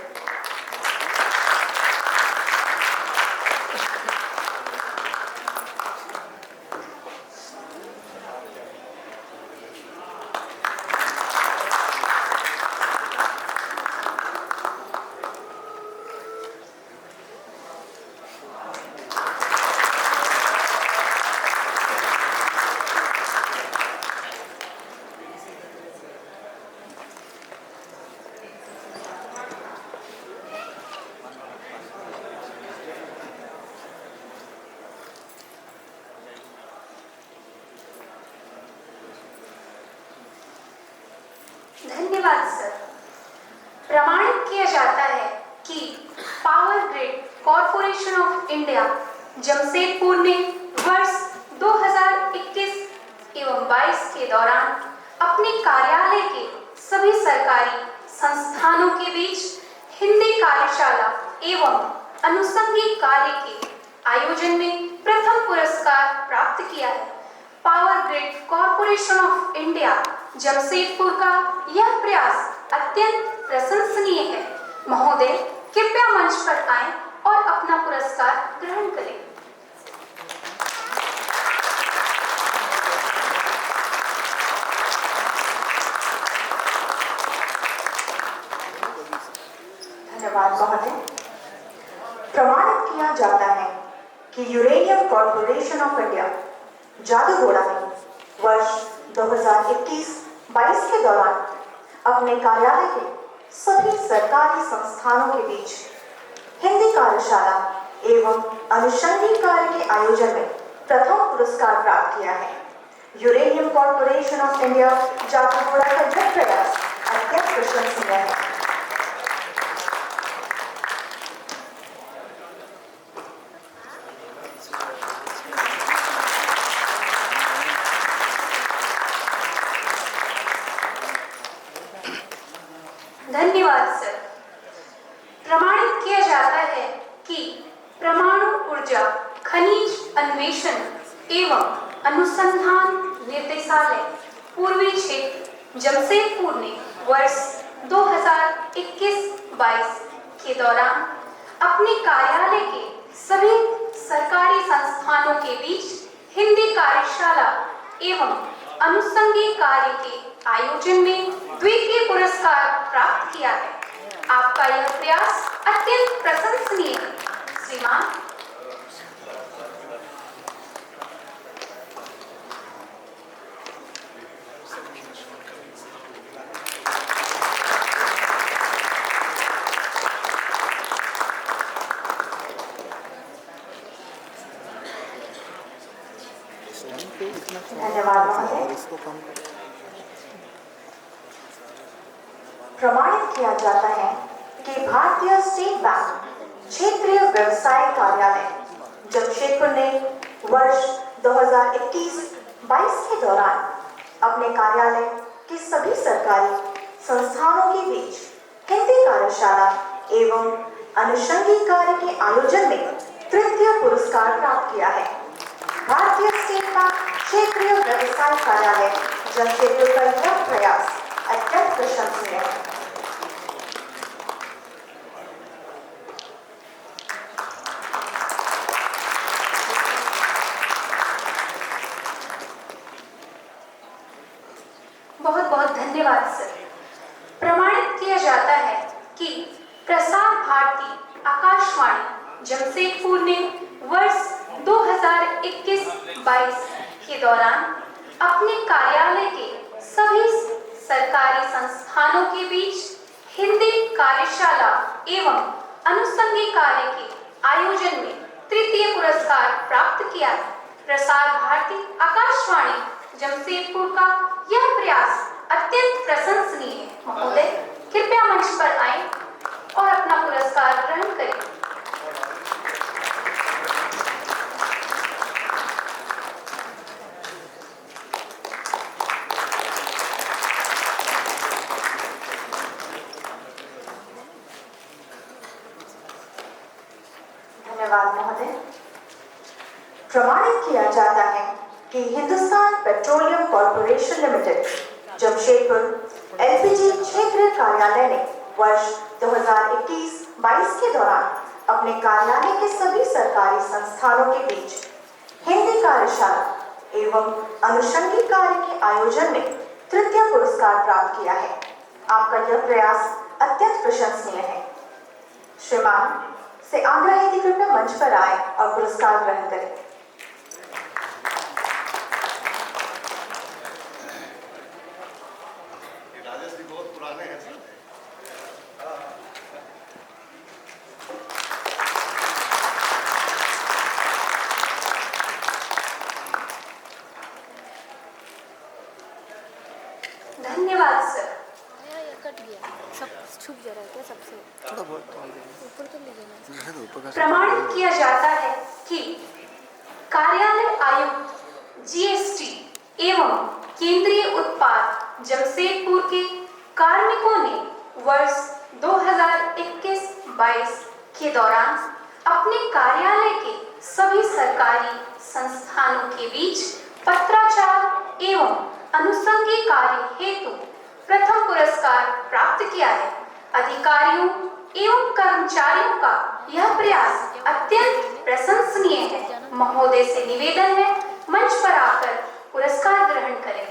धन्यवाद सर। प्रमाणित किया जाता है कि power grid corporation of India Jamshedpur ने वर्ष 2021 एवं 22 के दौरान अपने कार्यालय के सभी सरकारी संस्थानों के बीच हिंदी कार्यशाला एवं अनुषंगिक कार्य के आयोजन में प्रथम पुरस्कार प्राप्त किया है। Power grid corporation of India Jamshedpur का यह प्रयास अत्यंत प्रशंसनीय है। महोदय, कृपया मंच पर आएं और अपना पुरस्कार ग्रहण करें। धन्यवाद महोदय। प्रमाणित किया जाता है कि uranium corporation of India Jaduguda में वर्ष 2021-22 के दौरान अपने कार्यालय के सभी सरकारी संस्थानों के बीच हिंदी कार्यशाला एवं अनुषंगिक कार्य के आयोजन में प्रथम पुरस्कार प्राप्त किया है। Uranium corporation of India Jaduguda का यह प्रयास अत्यंत प्रशंसनीय है। धन्यवाद सर। प्रमाणित किया जाता है कि परमाणु ऊर्जा खनिज अन्वेषण एवं अनुसंधान निर्देशालय पूर्वी क्षेत्र जमशेदपुर ने वर्ष 2021-22 के दौरान अपने कार्यालय के सभी सरकारी संस्थानों के बीच हिंदी कार्यशाला एवं अनुषंगिक कार्य के आयोजन में द्वितीय पुरस्कार प्राप्त किया है। आपका यह प्रयास अत्यंत प्रशंसनीय है। श्रीमान, धन्यवाद महोदय। प्रमाणित किया जाता है कि भारतीय स्टेट बैंक क्षेत्रीय व्यवसाय कार्यालय जमशेदपुर ने वर्ष 2021-22 के दौरान अपने कार्यालय के सभी सरकारी संस्थानों के बीच हिंदी कार्यशाला एवं अनुषंगिक कार्य के आयोजन में तृतीय पुरस्कार प्राप्त किया है। भारतीय स्टेट बैंक क्षेत्रीय व्यवसाय कार्यालय जमशेदपुर का यह प्रयास अत्यंत प्रशंसनीय है। बहुत बहुत धन्यवाद सर। प्रमाणित किया जाता है कि प्रसार भारती आकाशवाणी जमशेदपुर ने वर्ष 2021-22 के दौरान अपने कार्यालय के सभी सरकारी संस्थानों के बीच हिंदी कार्यशाला एवं अनुषंगिक कार्य के आयोजन में तृतीय पुरस्कार प्राप्त किया है। प्रसार भारती आकाशवाणी जमशेदपुर का यह प्रयास अत्यंत प्रशंसनीय है। महोदय कृपया मंच पर आएं और अपना पुरस्कार ग्रहण करें। धन्यवाद महोदय। प्रमाणित किया जाता है कि Hindustan petroleum corporation limited Jamshedpur LPG क्षेत्रीय कार्यालय ने वर्ष 2021-22 के दौरान अपने कार्यालय के सभी सरकारी संस्थानों के बीच हिंदी कार्यशाला एवं अनुषंगिक कार्य के आयोजन में तृतीय पुरस्कार प्राप्त किया है। आपका यह प्रयास अत्यंत प्रशंसनीय है। श्रीमान से आग्रह है कि कृपया मंच पर आए और पुरस्कार ग्रहण करें। राजेश जी बहुत पुराने हैं सर। धन्यवाद सर। कट गया सब छुप जा रहा है क्या सबसे थोड़ा बहुत ऊपर तो ले लेना। प्रमाणित किया जाता है कि कार्यालय आयुक्त जीएसटी एवं केंद्रीय उत्पाद जमशेदपुर के कार्मिकों ने वर्ष 2021-22 के दौरान अपने कार्यालय के सभी सरकारी संस्थानों के बीच पत्राचार एवं अनुषंगिक कार्य हेतु प्रथम पुरस्कार प्राप्त किया है। अधिकारियों एवं कर्मचारियों का यह प्रयास अत्यंत प्रशंसनीय है। महोदय से निवेदन है मंच पर आकर पुरस्कार ग्रहण करें।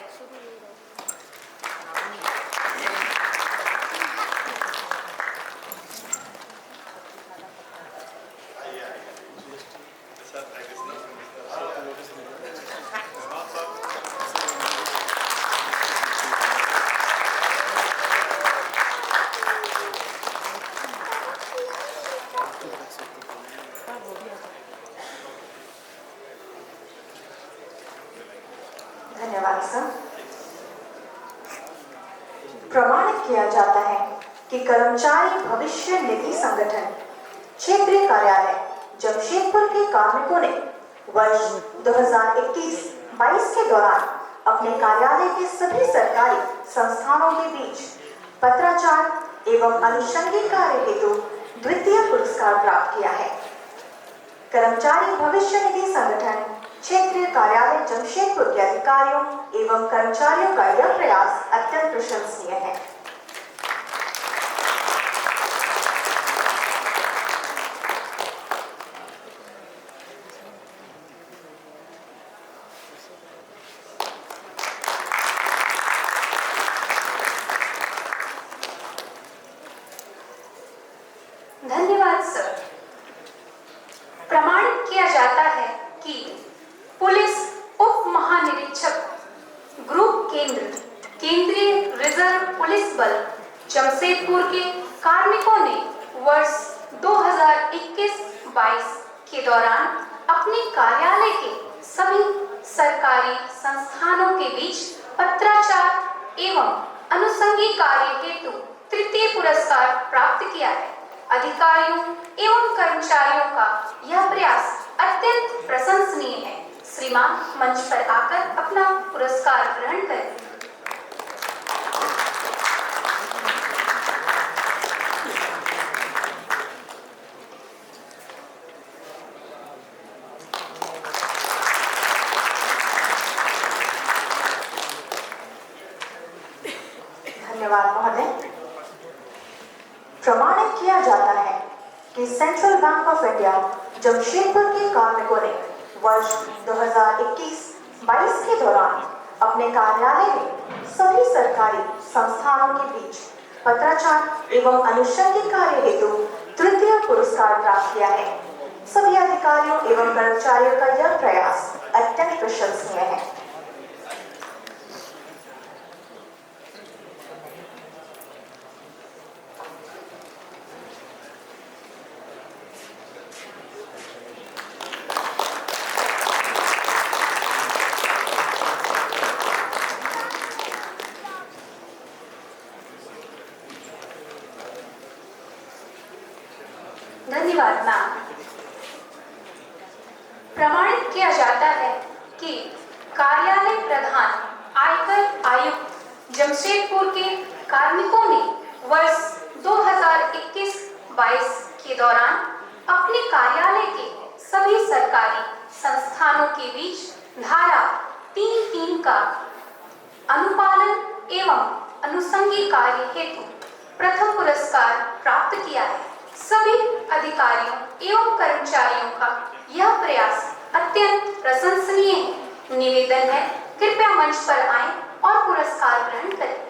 धन्यवाद सर। प्रमाणित किया जाता है कि कर्मचारी भविष्य निधि संगठन क्षेत्रीय कार्यालय जमशेदपुर के कार्मिकों ने वर्ष 2021-22 के दौरान अपने कार्यालय के सभी सरकारी संस्थानों के बीच पत्राचार एवं अनुषंगिक कार्य हेतु द्वितीय पुरस्कार प्राप्त किया है। कर्मचारी भविष्य निधि संगठन क्षेत्रीय कार्यालय जमशेदपुर के अधिकारियों एवं कर्मचारियों का यह प्रयास अत्यंत प्रशंसनीय है। धन्यवाद सर। प्रमाणित किया जाता है कि पुलिस उप महानिरीक्षक ग्रुप केंद्र केंद्रीय रिजर्व पुलिस बल जमशेदपुर के कार्मिकों ने वर्ष 2021-22 के दौरान अपने कार्यालय के सभी सरकारी संस्थानों के बीच पत्राचार एवं अनुषंगिक कार्य हेतु तृतीय पुरस्कार प्राप्त किया है। अधिकारियों एवं कर्मचारियों का यह प्रयास अत्यंत प्रशंसनीय है। श्रीमान मंच पर आकर अपना पुरस्कार ग्रहण करें। धन्यवाद महोदय। प्रमाणित किया जाता है कि central bank of India Jamshedpur के कार्मिकों ने वर्ष 2021-22 के दौरान अपने कार्यालय में सभी सरकारी संस्थानों के बीच पत्राचार एवं अनुषंगिक कार्य हेतु तृतीय पुरस्कार प्राप्त किया है। सभी अधिकारियों एवं कर्मचारियों का यह प्रयास अत्यंत प्रशंसनीय है। धन्यवाद मैम। प्रमाणित किया जाता है कि कार्यालय प्रधान आयकर आयुक्त जमशेदपुर के कार्मिकों ने वर्ष 2021-22 के दौरान अपने कार्यालय के सभी सरकारी संस्थानों के बीच धारा 3(3) का अनुपालन एवं अनुषंगिक कार्य हेतु प्रथम पुरस्कार प्राप्त किया है। सभी अधिकारियों एवं कर्मचारियों का यह प्रयास अत्यंत प्रशंसनीय है। निवेदन है, कृपया मंच पर आएं और पुरस्कार ग्रहण करें।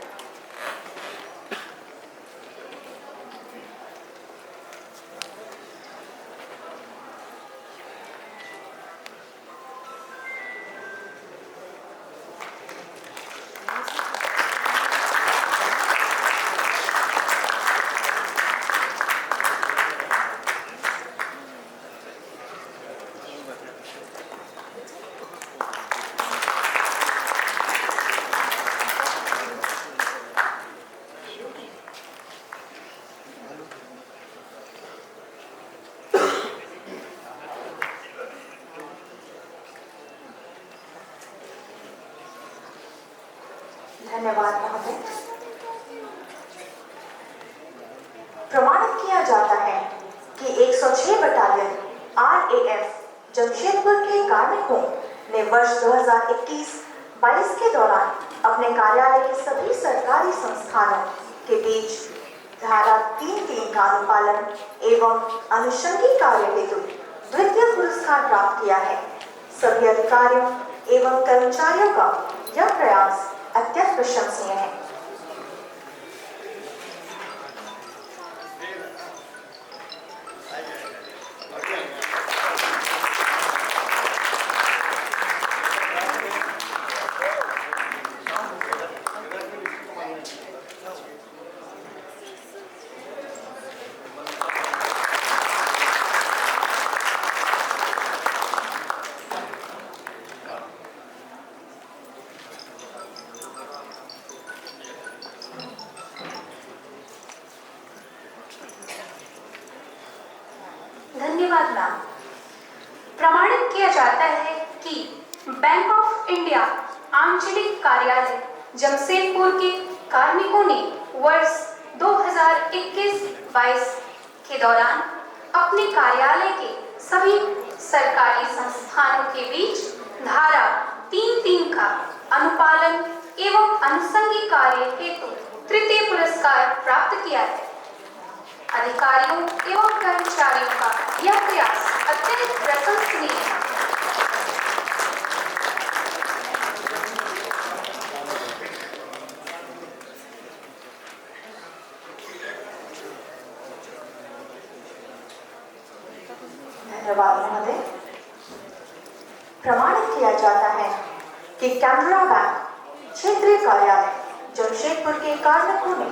धन्यवाद महोदय। प्रमाणित किया जाता है कि 106 बटालियन RAF जमशेदपुर के कार्मिकों ने वर्ष 2021-22 के दौरान अपने कार्यालय के सभी सरकारी संस्थानों के बीच धारा 3(3) का अनुपालन एवं अनुषंगिक कार्य हेतु द्वितीय पुरस्कार प्राप्त किया है। सभी अधिकारियों एवं कर्मचारियों का यह प्रयास अत्यंत प्रशंसनीय है। धन्यवाद मैम। प्रमाणित किया जाता है कि बैंक ऑफ इंडिया आंचलिक कार्यालय जमशेदपुर के कार्मिकों ने वर्ष 2021-22 के दौरान अपने कार्यालय के सभी सरकारी संस्थानों के बीच धारा 3(3) का अनुपालन एवं अनुषंगिक कार्य हेतु तृतीय पुरस्कार प्राप्त किया है। अधिकारियों एवं कर्मचारियों का यह प्रयास अत्यंत प्रशंसनीय है। धन्यवाद महोदय। प्रमाणित किया जाता है कि कैनरा बैंक क्षेत्रीय कार्यालय जमशेदपुर के कार्मिकों ने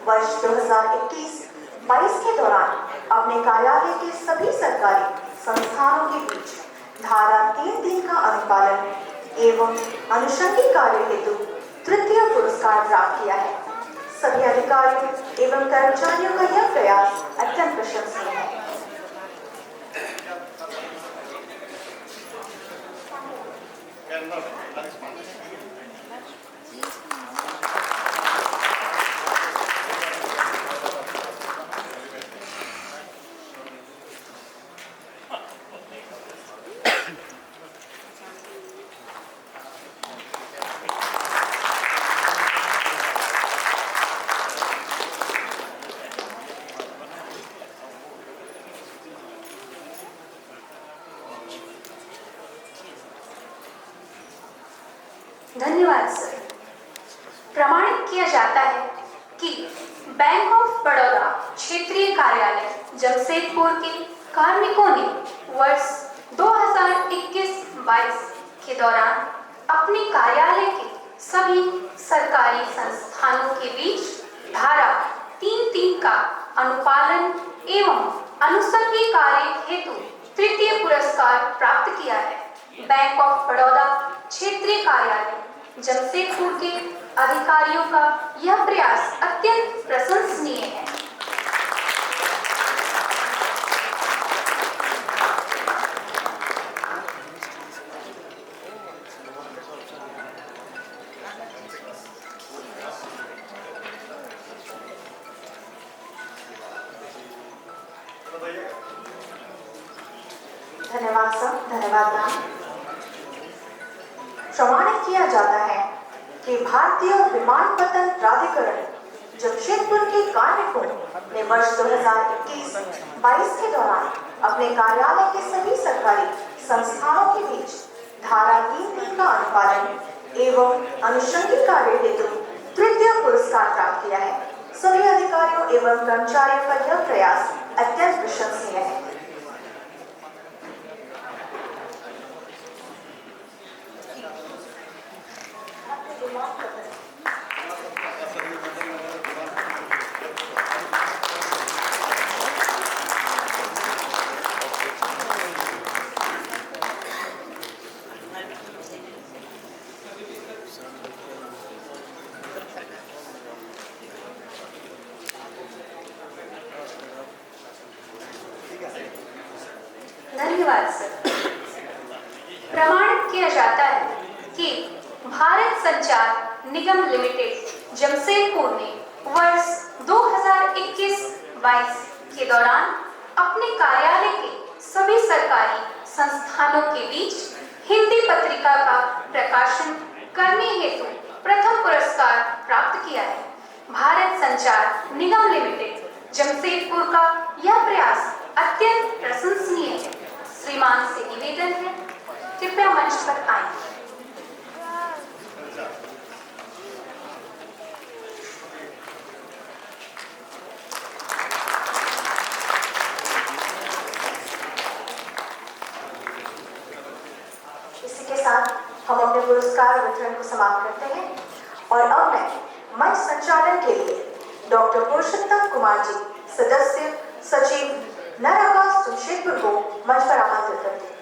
वर्ष 2021-22 के दौरान अपने कार्यालय के सभी सरकारी संस्थानों के बीच धारा 3(3) का अनुपालन एवं अनुषंगिक कार्य हेतु तृतीय पुरस्कार प्राप्त किया है। सभी अधिकारियों एवं कर्मचारियों का यह प्रयास अत्यंत प्रशंसनीय है। धन्यवाद सर। प्रमाणित किया जाता है कि बैंक ऑफ बड़ौदा क्षेत्रीय कार्यालय जमशेदपुर के कार्मिकों ने वर्ष 2021-22 के दौरान अपने कार्यालय के सभी सरकारी संस्थानों के बीच धारा 3(3) का अनुपालन एवं अनुषंगी कार्य हेतु तृतीय पुरस्कार प्राप्त किया है। बैंक ऑफ बड़ौदा क्षेत्रीय कार्यालय जमशेदपुर के अधिकारियों का यह प्रयास अत्यंत प्रशंसनीय है। धन्यवाद सर, धन्यवाद मैम। प्रमाणित किया जाता है कि भारतीय विमानपत्तन प्राधिकरण जमशेदपुर के कार्मिकों ने वर्ष 2021-22 के दौरान अपने कार्यालय के सभी सरकारी संस्थानों के बीच धारा 3(3) का अनुपालन एवं अनुषंगी कार्य हेतु तृतीय पुरस्कार प्राप्त किया है। सभी अधिकारियों एवं कर्मचारियों का यह प्रयास अत्यंत प्रशंसनीय है। धन्यवाद सर। प्रमाणित किया जाता है कि भारत संचार निगम लिमिटेड जमशेदपुर ने वर्ष 2021-22 के दौरान अपने कार्यालय के सभी सरकारी संस्थानों के बीच हिंदी पत्रिका का प्रकाशन करने हेतु प्रथम पुरस्कार प्राप्त किया है। भारत संचार निगम लिमिटेड जमशेदपुर का यह प्रयास अत्यंत प्रशंसनीय है। श्रीमान से निवेदन है, कृपया मंच पर आएं। इसी के साथ हम अपने पुरस्कार वितरण को समाप्त करते हैं और अब मैं मंच संचालन के लिए डॉक्टर पुरुषोत्तम कुमार जी, सदस्य सचिव नराकाश जमशेदपुर को मंच पर आमंत्रित करते हैं।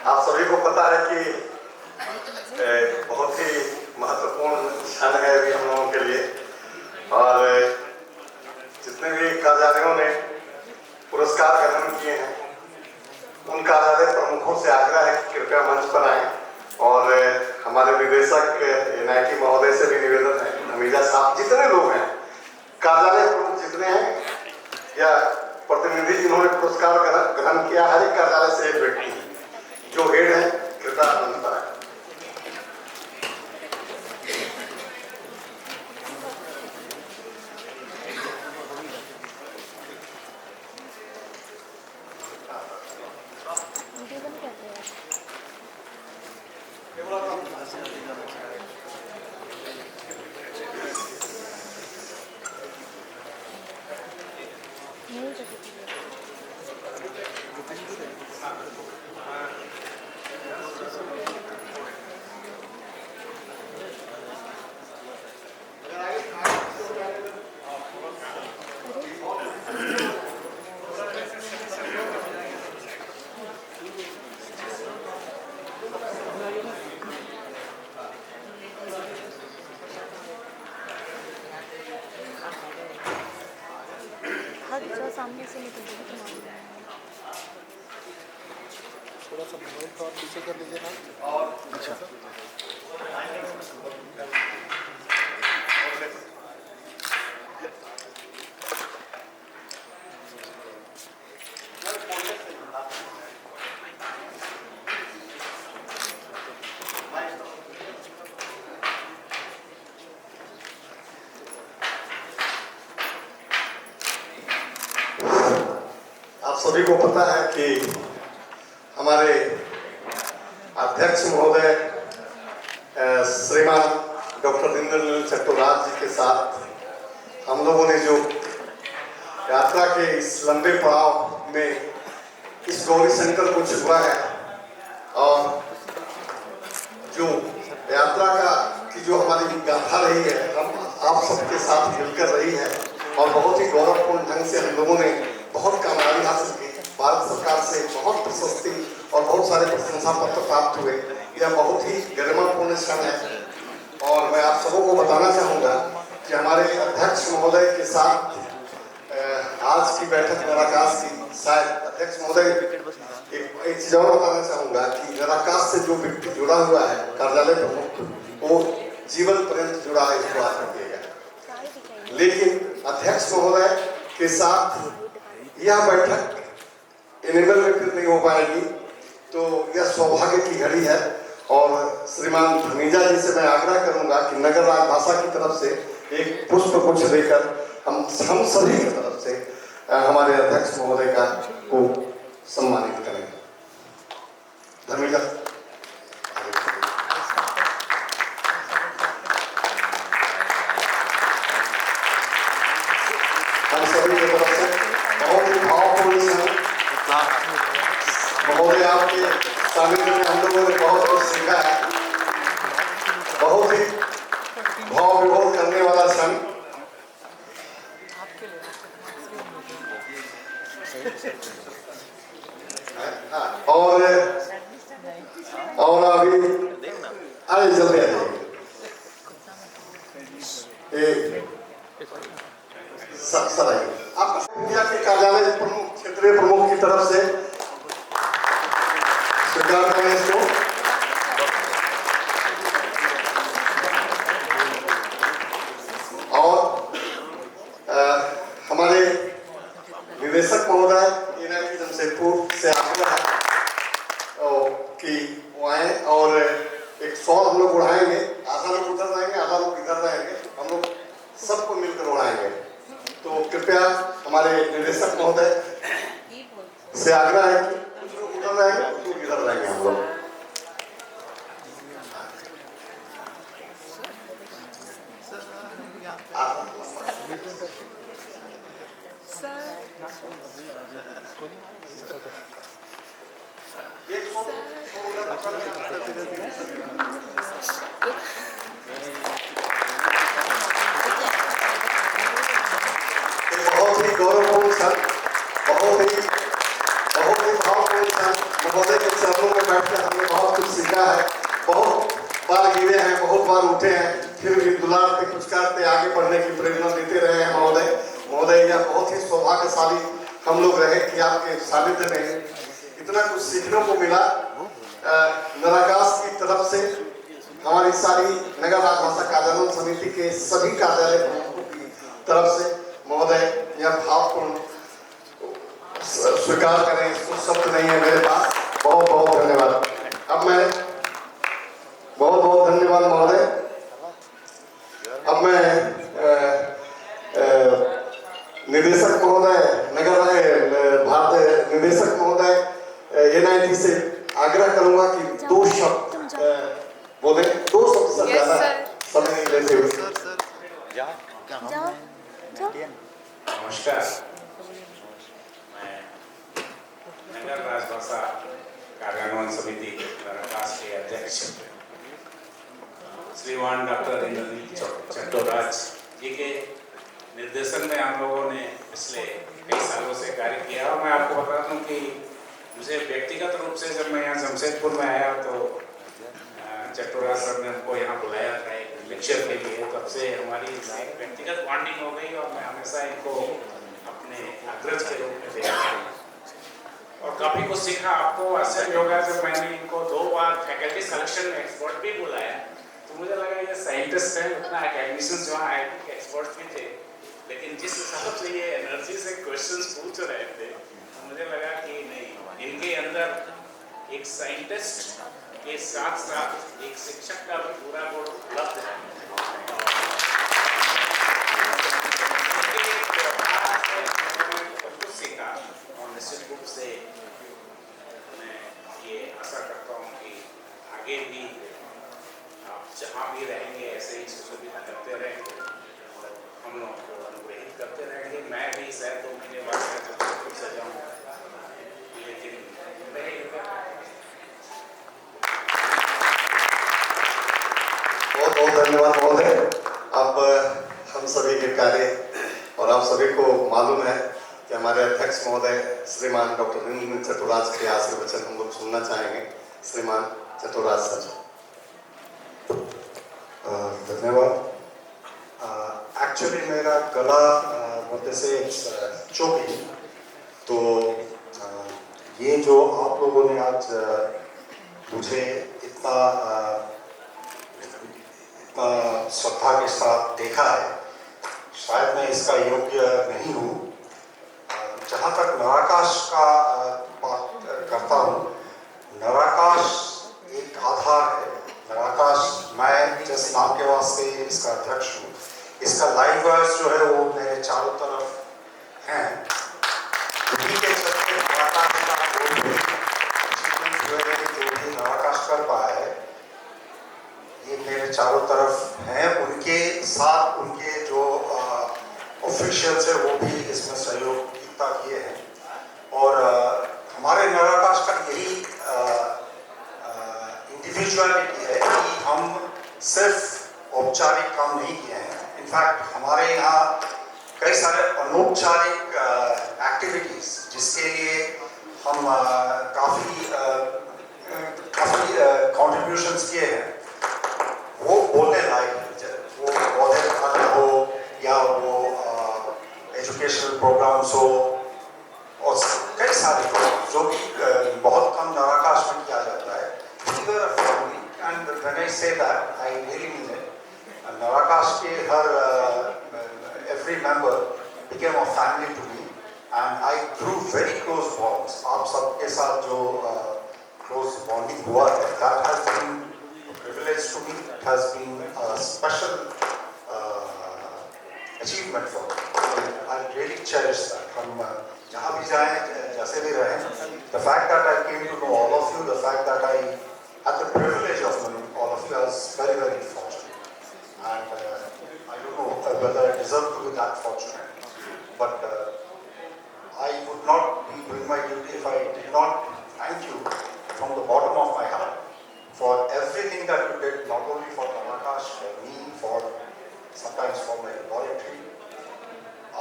आप सभी को पता है कि बहुत ही महत्वपूर्ण क्षण है अभी हम लोगों के लिए, और जितने भी कार्यालयों ने पुरस्कार ग्रहण किए हैं उन कार्यालय प्रमुखों से आग्रह है कि कृपया मंच पर आएं, और हमारे निदेशक NIT महोदय से भी निवेदन है, हमीजा साहब, जितने लोग हैं कार्यालय प्रमुख जितने हैं या प्रतिनिधि जिन्होंने पुरस्कार ग्रहण किया, हर एक कार्यालय से एक व्यक्ति जो हेड है कृपया मंच पर आए। सामने से निकल रही है तुम्हारी। थोड़ा सा मोबाइल तो और पीछे कर लीजिए ना। अच्छा आप सभी को पता है कि हमारे अध्यक्ष महोदय श्रीमान डॉक्टर इंद्रनील चट्टोराज जी के साथ हम लोगों ने जो यात्रा के इस लंबे पड़ाव में इस गौरी शंकर को छुआ है और जो यात्रा का की जो हमारी गाथा रही है हम आप सबके साथ मिलकर रही है और बहुत ही गौरवपूर्ण ढंग से हम लोगों ने बहुत कामयाबी हासिल की। भारत सरकार से बहुत प्रशस्ति और बहुत सारे प्रशंसा पत्र प्राप्त हुए। यह बहुत ही गरिमापूर्ण क्षण है और मैं आप सबों को बताना चाहूँगा कि हमारे अध्यक्ष महोदय के साथ आज की बैठक निराकाश की शायद अध्यक्ष महोदय एक चीज और बताना चाहूँगा कि निराकाश से जो व्यक्ति जुड़ा हुआ है कार्यालय प्रमुख वो जीवन पर्यंत जुड़ा है, इसको याद रखिएगा। लेकिन अध्यक्ष महोदय के साथ यह बैठक इनेबल में फिर नहीं हो पाएगी, तो यह सौभाग्य की घड़ी है और श्रीमान धमीजा जी से मैं आग्रह करूंगा कि नगर राजभाषा की तरफ से एक पुष्प गुच्छ देकर हम सभी की तरफ से हमारे अध्यक्ष महोदय का को सम्मानित करें। धमीजा हम सभी की तरफ से बहुत ही भावपूर्ण महोदय आपके सानिध्य में हम लोगों ने बहुत कुछ सीखा है। बहुत ही भाव विभोर करने वाला क्षण और अभी आइए जल्दी आ जाइए। सर आइए आप इंडिया के कार्यालय प्रमुख क्षेत्रीय प्रमुख की तरफ से स्वीकार करें इसको। और हमारे निदेशक महोदय NIT जमशेदपुर से आग्रह है कि वो आए और एक शॉल हम लोग उड़ाएंगे। आधा लोग उधर रहेंगे, आधा लोग इधर रहेंगे, हम लोग सबको मिलकर उड़ाएंगे। तो कृपया हमारे निदेशक महोदय से आग्रह है कि कुछ लोग उधर रहेंगे, कुछ लोग इधर रहेंगे। हम लोग बहुत ही गौरवपूर्ण क्षण, बहुत ही भावपूर्ण क्षण। महोदय के चरणों में बैठकर हमने बहुत कुछ सीखा है। बहुत बार गिरे हैं, बहुत बार उठे हैं, फिर भी दुलारते पुचकारते आगे बढ़ने की प्रेरणा देते रहे हैं महोदय। यह बहुत ही सौभाग्यशाली हम लोग रहे कि आपके सानिध्य में इतना कुछ सीखने को मिला। निराकाश की तरफ से हमारी सारी नगर राजभाषा कार्यान्वयन समिति के सभी कार्यालय प्रमुखों की तरफ से महोदय यह भावपूर्ण स्वीकार करें, इसको शब्द नहीं है मेरे पास। बहुत बहुत धन्यवाद। अब मैं बहुत धन्यवाद महोदय। अब मैं निदेशक महोदय निदेशक महोदय NIT से आग्रह करूंगा कि दो शब्द बोले, दो शब्द सर ज्यादा समय नहीं लेते हुए। नमस्कार, मैं नगर राजभाषा कार्यान्वयन समिति निराकाश के अध्यक्ष श्रीमान डॉक्टर इंद्रनील चट्टोराज जी के निर्देशन में हम लोगों ने पिछले कई सालों से कार्य किया। और मैं आपको बता दूं कि मुझे व्यक्तिगत रूप से जब मैं यहाँ जमशेदपुर में आया तो चट्टोराज सर ने हमको यहाँ बुलाया था एक लेक्चर के लिए। तब से हमारी व्यक्तिगत बॉन्डिंग हो गई और मैं हमेशा इनको अपने अपने अग्रज के रूप में देखा और काफ़ी कुछ सीखा। आपको आश्चर्य होगा जब मैंने इनको 2 बार फैकल्टी सिलेक्शन में एक्सपर्ट भी बुलाया तो मुझे लगा ये साइंटिस्ट हैं, उतना एकेडमिशियंस जो आईटी के एक्सपर्ट भी थे, लेकिन जिस हिसाब से ये एनर्जी से क्वेश्चंस पूछ रहे थे तो मुझे लगा कि नहीं, इनके अंदर एक साइंटिस्ट के साथ साथ एक शिक्षक का भी पूरा गुण उपलब्ध है। कुछ सीखा और निश्चित रूप से मैं ये आशा करता हूँ कि आगे भी आप जहाँ भी रहेंगे ऐसे ही सुशोभित करते रहेंगे और हम लोग को अनुग्रहित करते रहेंगे। मैं भी शायद 2 महीने बाद से जाऊँगा, लेकिन बहुत बहुत धन्यवाद महोदय। अब हम सभी के कार्य और आप सभी को मालूम है कि हमारे अध्यक्ष महोदय श्रीमान डॉक्टर नील चतुराज के आशीर्वचन हम लोग सुनना चाहेंगे। श्रीमान चतुराज सर। धन्यवाद। एक्चुअली मेरा गला मुझे से चोकी, तो ये जो आप लोगों ने आज मुझे इतना श्रद्धा के साथ देखा है, शायद मैं इसका योग्य नहीं हूँ। जहाँ तक नराकाश का बात करता हूँ, नराकाश एक आधार है। नराकाश, मैं जिस नाम के वास्ते इसका अध्यक्ष हूँ, इसका लाइव वर्स जो है वो मेरे चारों तरफ हैं। उन्हीं के चलते नराकाश का जो भी नराकाश कर पाया है, ये मेरे चारों तरफ हैं। उनके साथ उनके जो ऑफिशियल्स है वो भी इसमें सहयोगिता किए हैं। और हमारे नराकाश का यही इंडिविजुअलिटी है कि हम सिर्फ औपचारिक काम नहीं किए हैं। इनफैक्ट हमारे यहाँ कई सारे अनौपचारिक एक्टिविटीज जिसके लिए हम काफ़ी कॉन्ट्रीब्यूशंस किए हैं, वो बोलने लायक है। वो पौधे लगाना हो या वो एजुकेशनल प्रोग्राम्स हो और कई सारे प्रोग्राम जो कि बहुत कम नराकाश में किया जाता है। And when I say that I really mean it. Narakas के हर every member became a family to me and I grew very close bonds. आप सबके साथ जो क्लोज बॉन्डिंग हुआ है, that has been privilege to me. It has been a special achievement for me. I really cherish that. हम जहाँ भी जाएं, जैसे भी रहें, the fact that I came to know all of you, the fact that I had the privilege of knowing all of you, I was very, very fortunate. And I don't know whether I deserve to be that fortunate, but I would not be doing my duty if I did not thank you from the bottom of my heart for everything that you did, not only for Narakas, for me, for sometimes for my laboratory.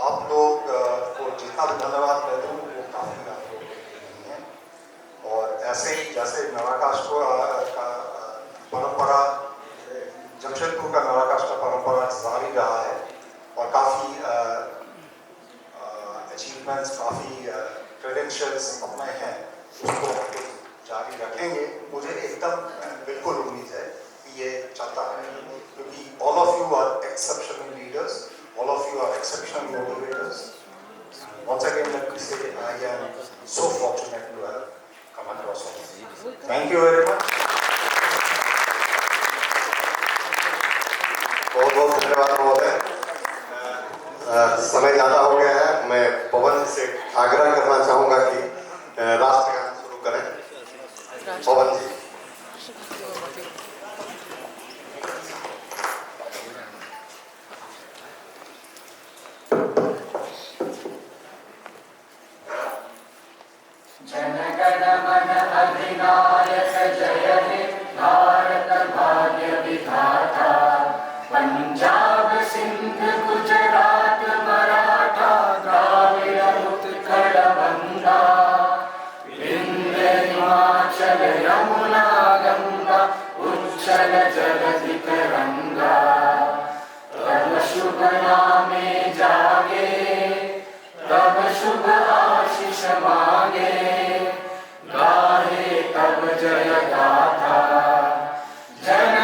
आप लोग को जितना भी धन्यवाद मैं दूँ वो काफ़ी आप लोग नहीं है। और ऐसे ही जैसे नराकाश को का परंपरा, जमशेदपुर का नराकाश का परंपरा जारी रहा है और काफ़ी अचीवमेंट्स, काफ़ी क्रेडेंशियल्स अपने हैं, उसको जारी रखेंगे। मुझे एकदम बिल्कुल उम्मीद है कि ये चलता रहेगा, क्योंकि all of you are exceptional leaders, all of you are exceptional motivators. Once again, let me say I am so fortunate to have come across all of you. Thank you very much. बहुत बहुत धन्यवाद महोदय। समय ज़्यादा हो गया है। मैं पवन से आग्रह करना चाहूँगा कि राष्ट्रगान शुरू करें। पवन जी। तब शुभ आशीष मांगे, गाहे तब जय गाथा, जन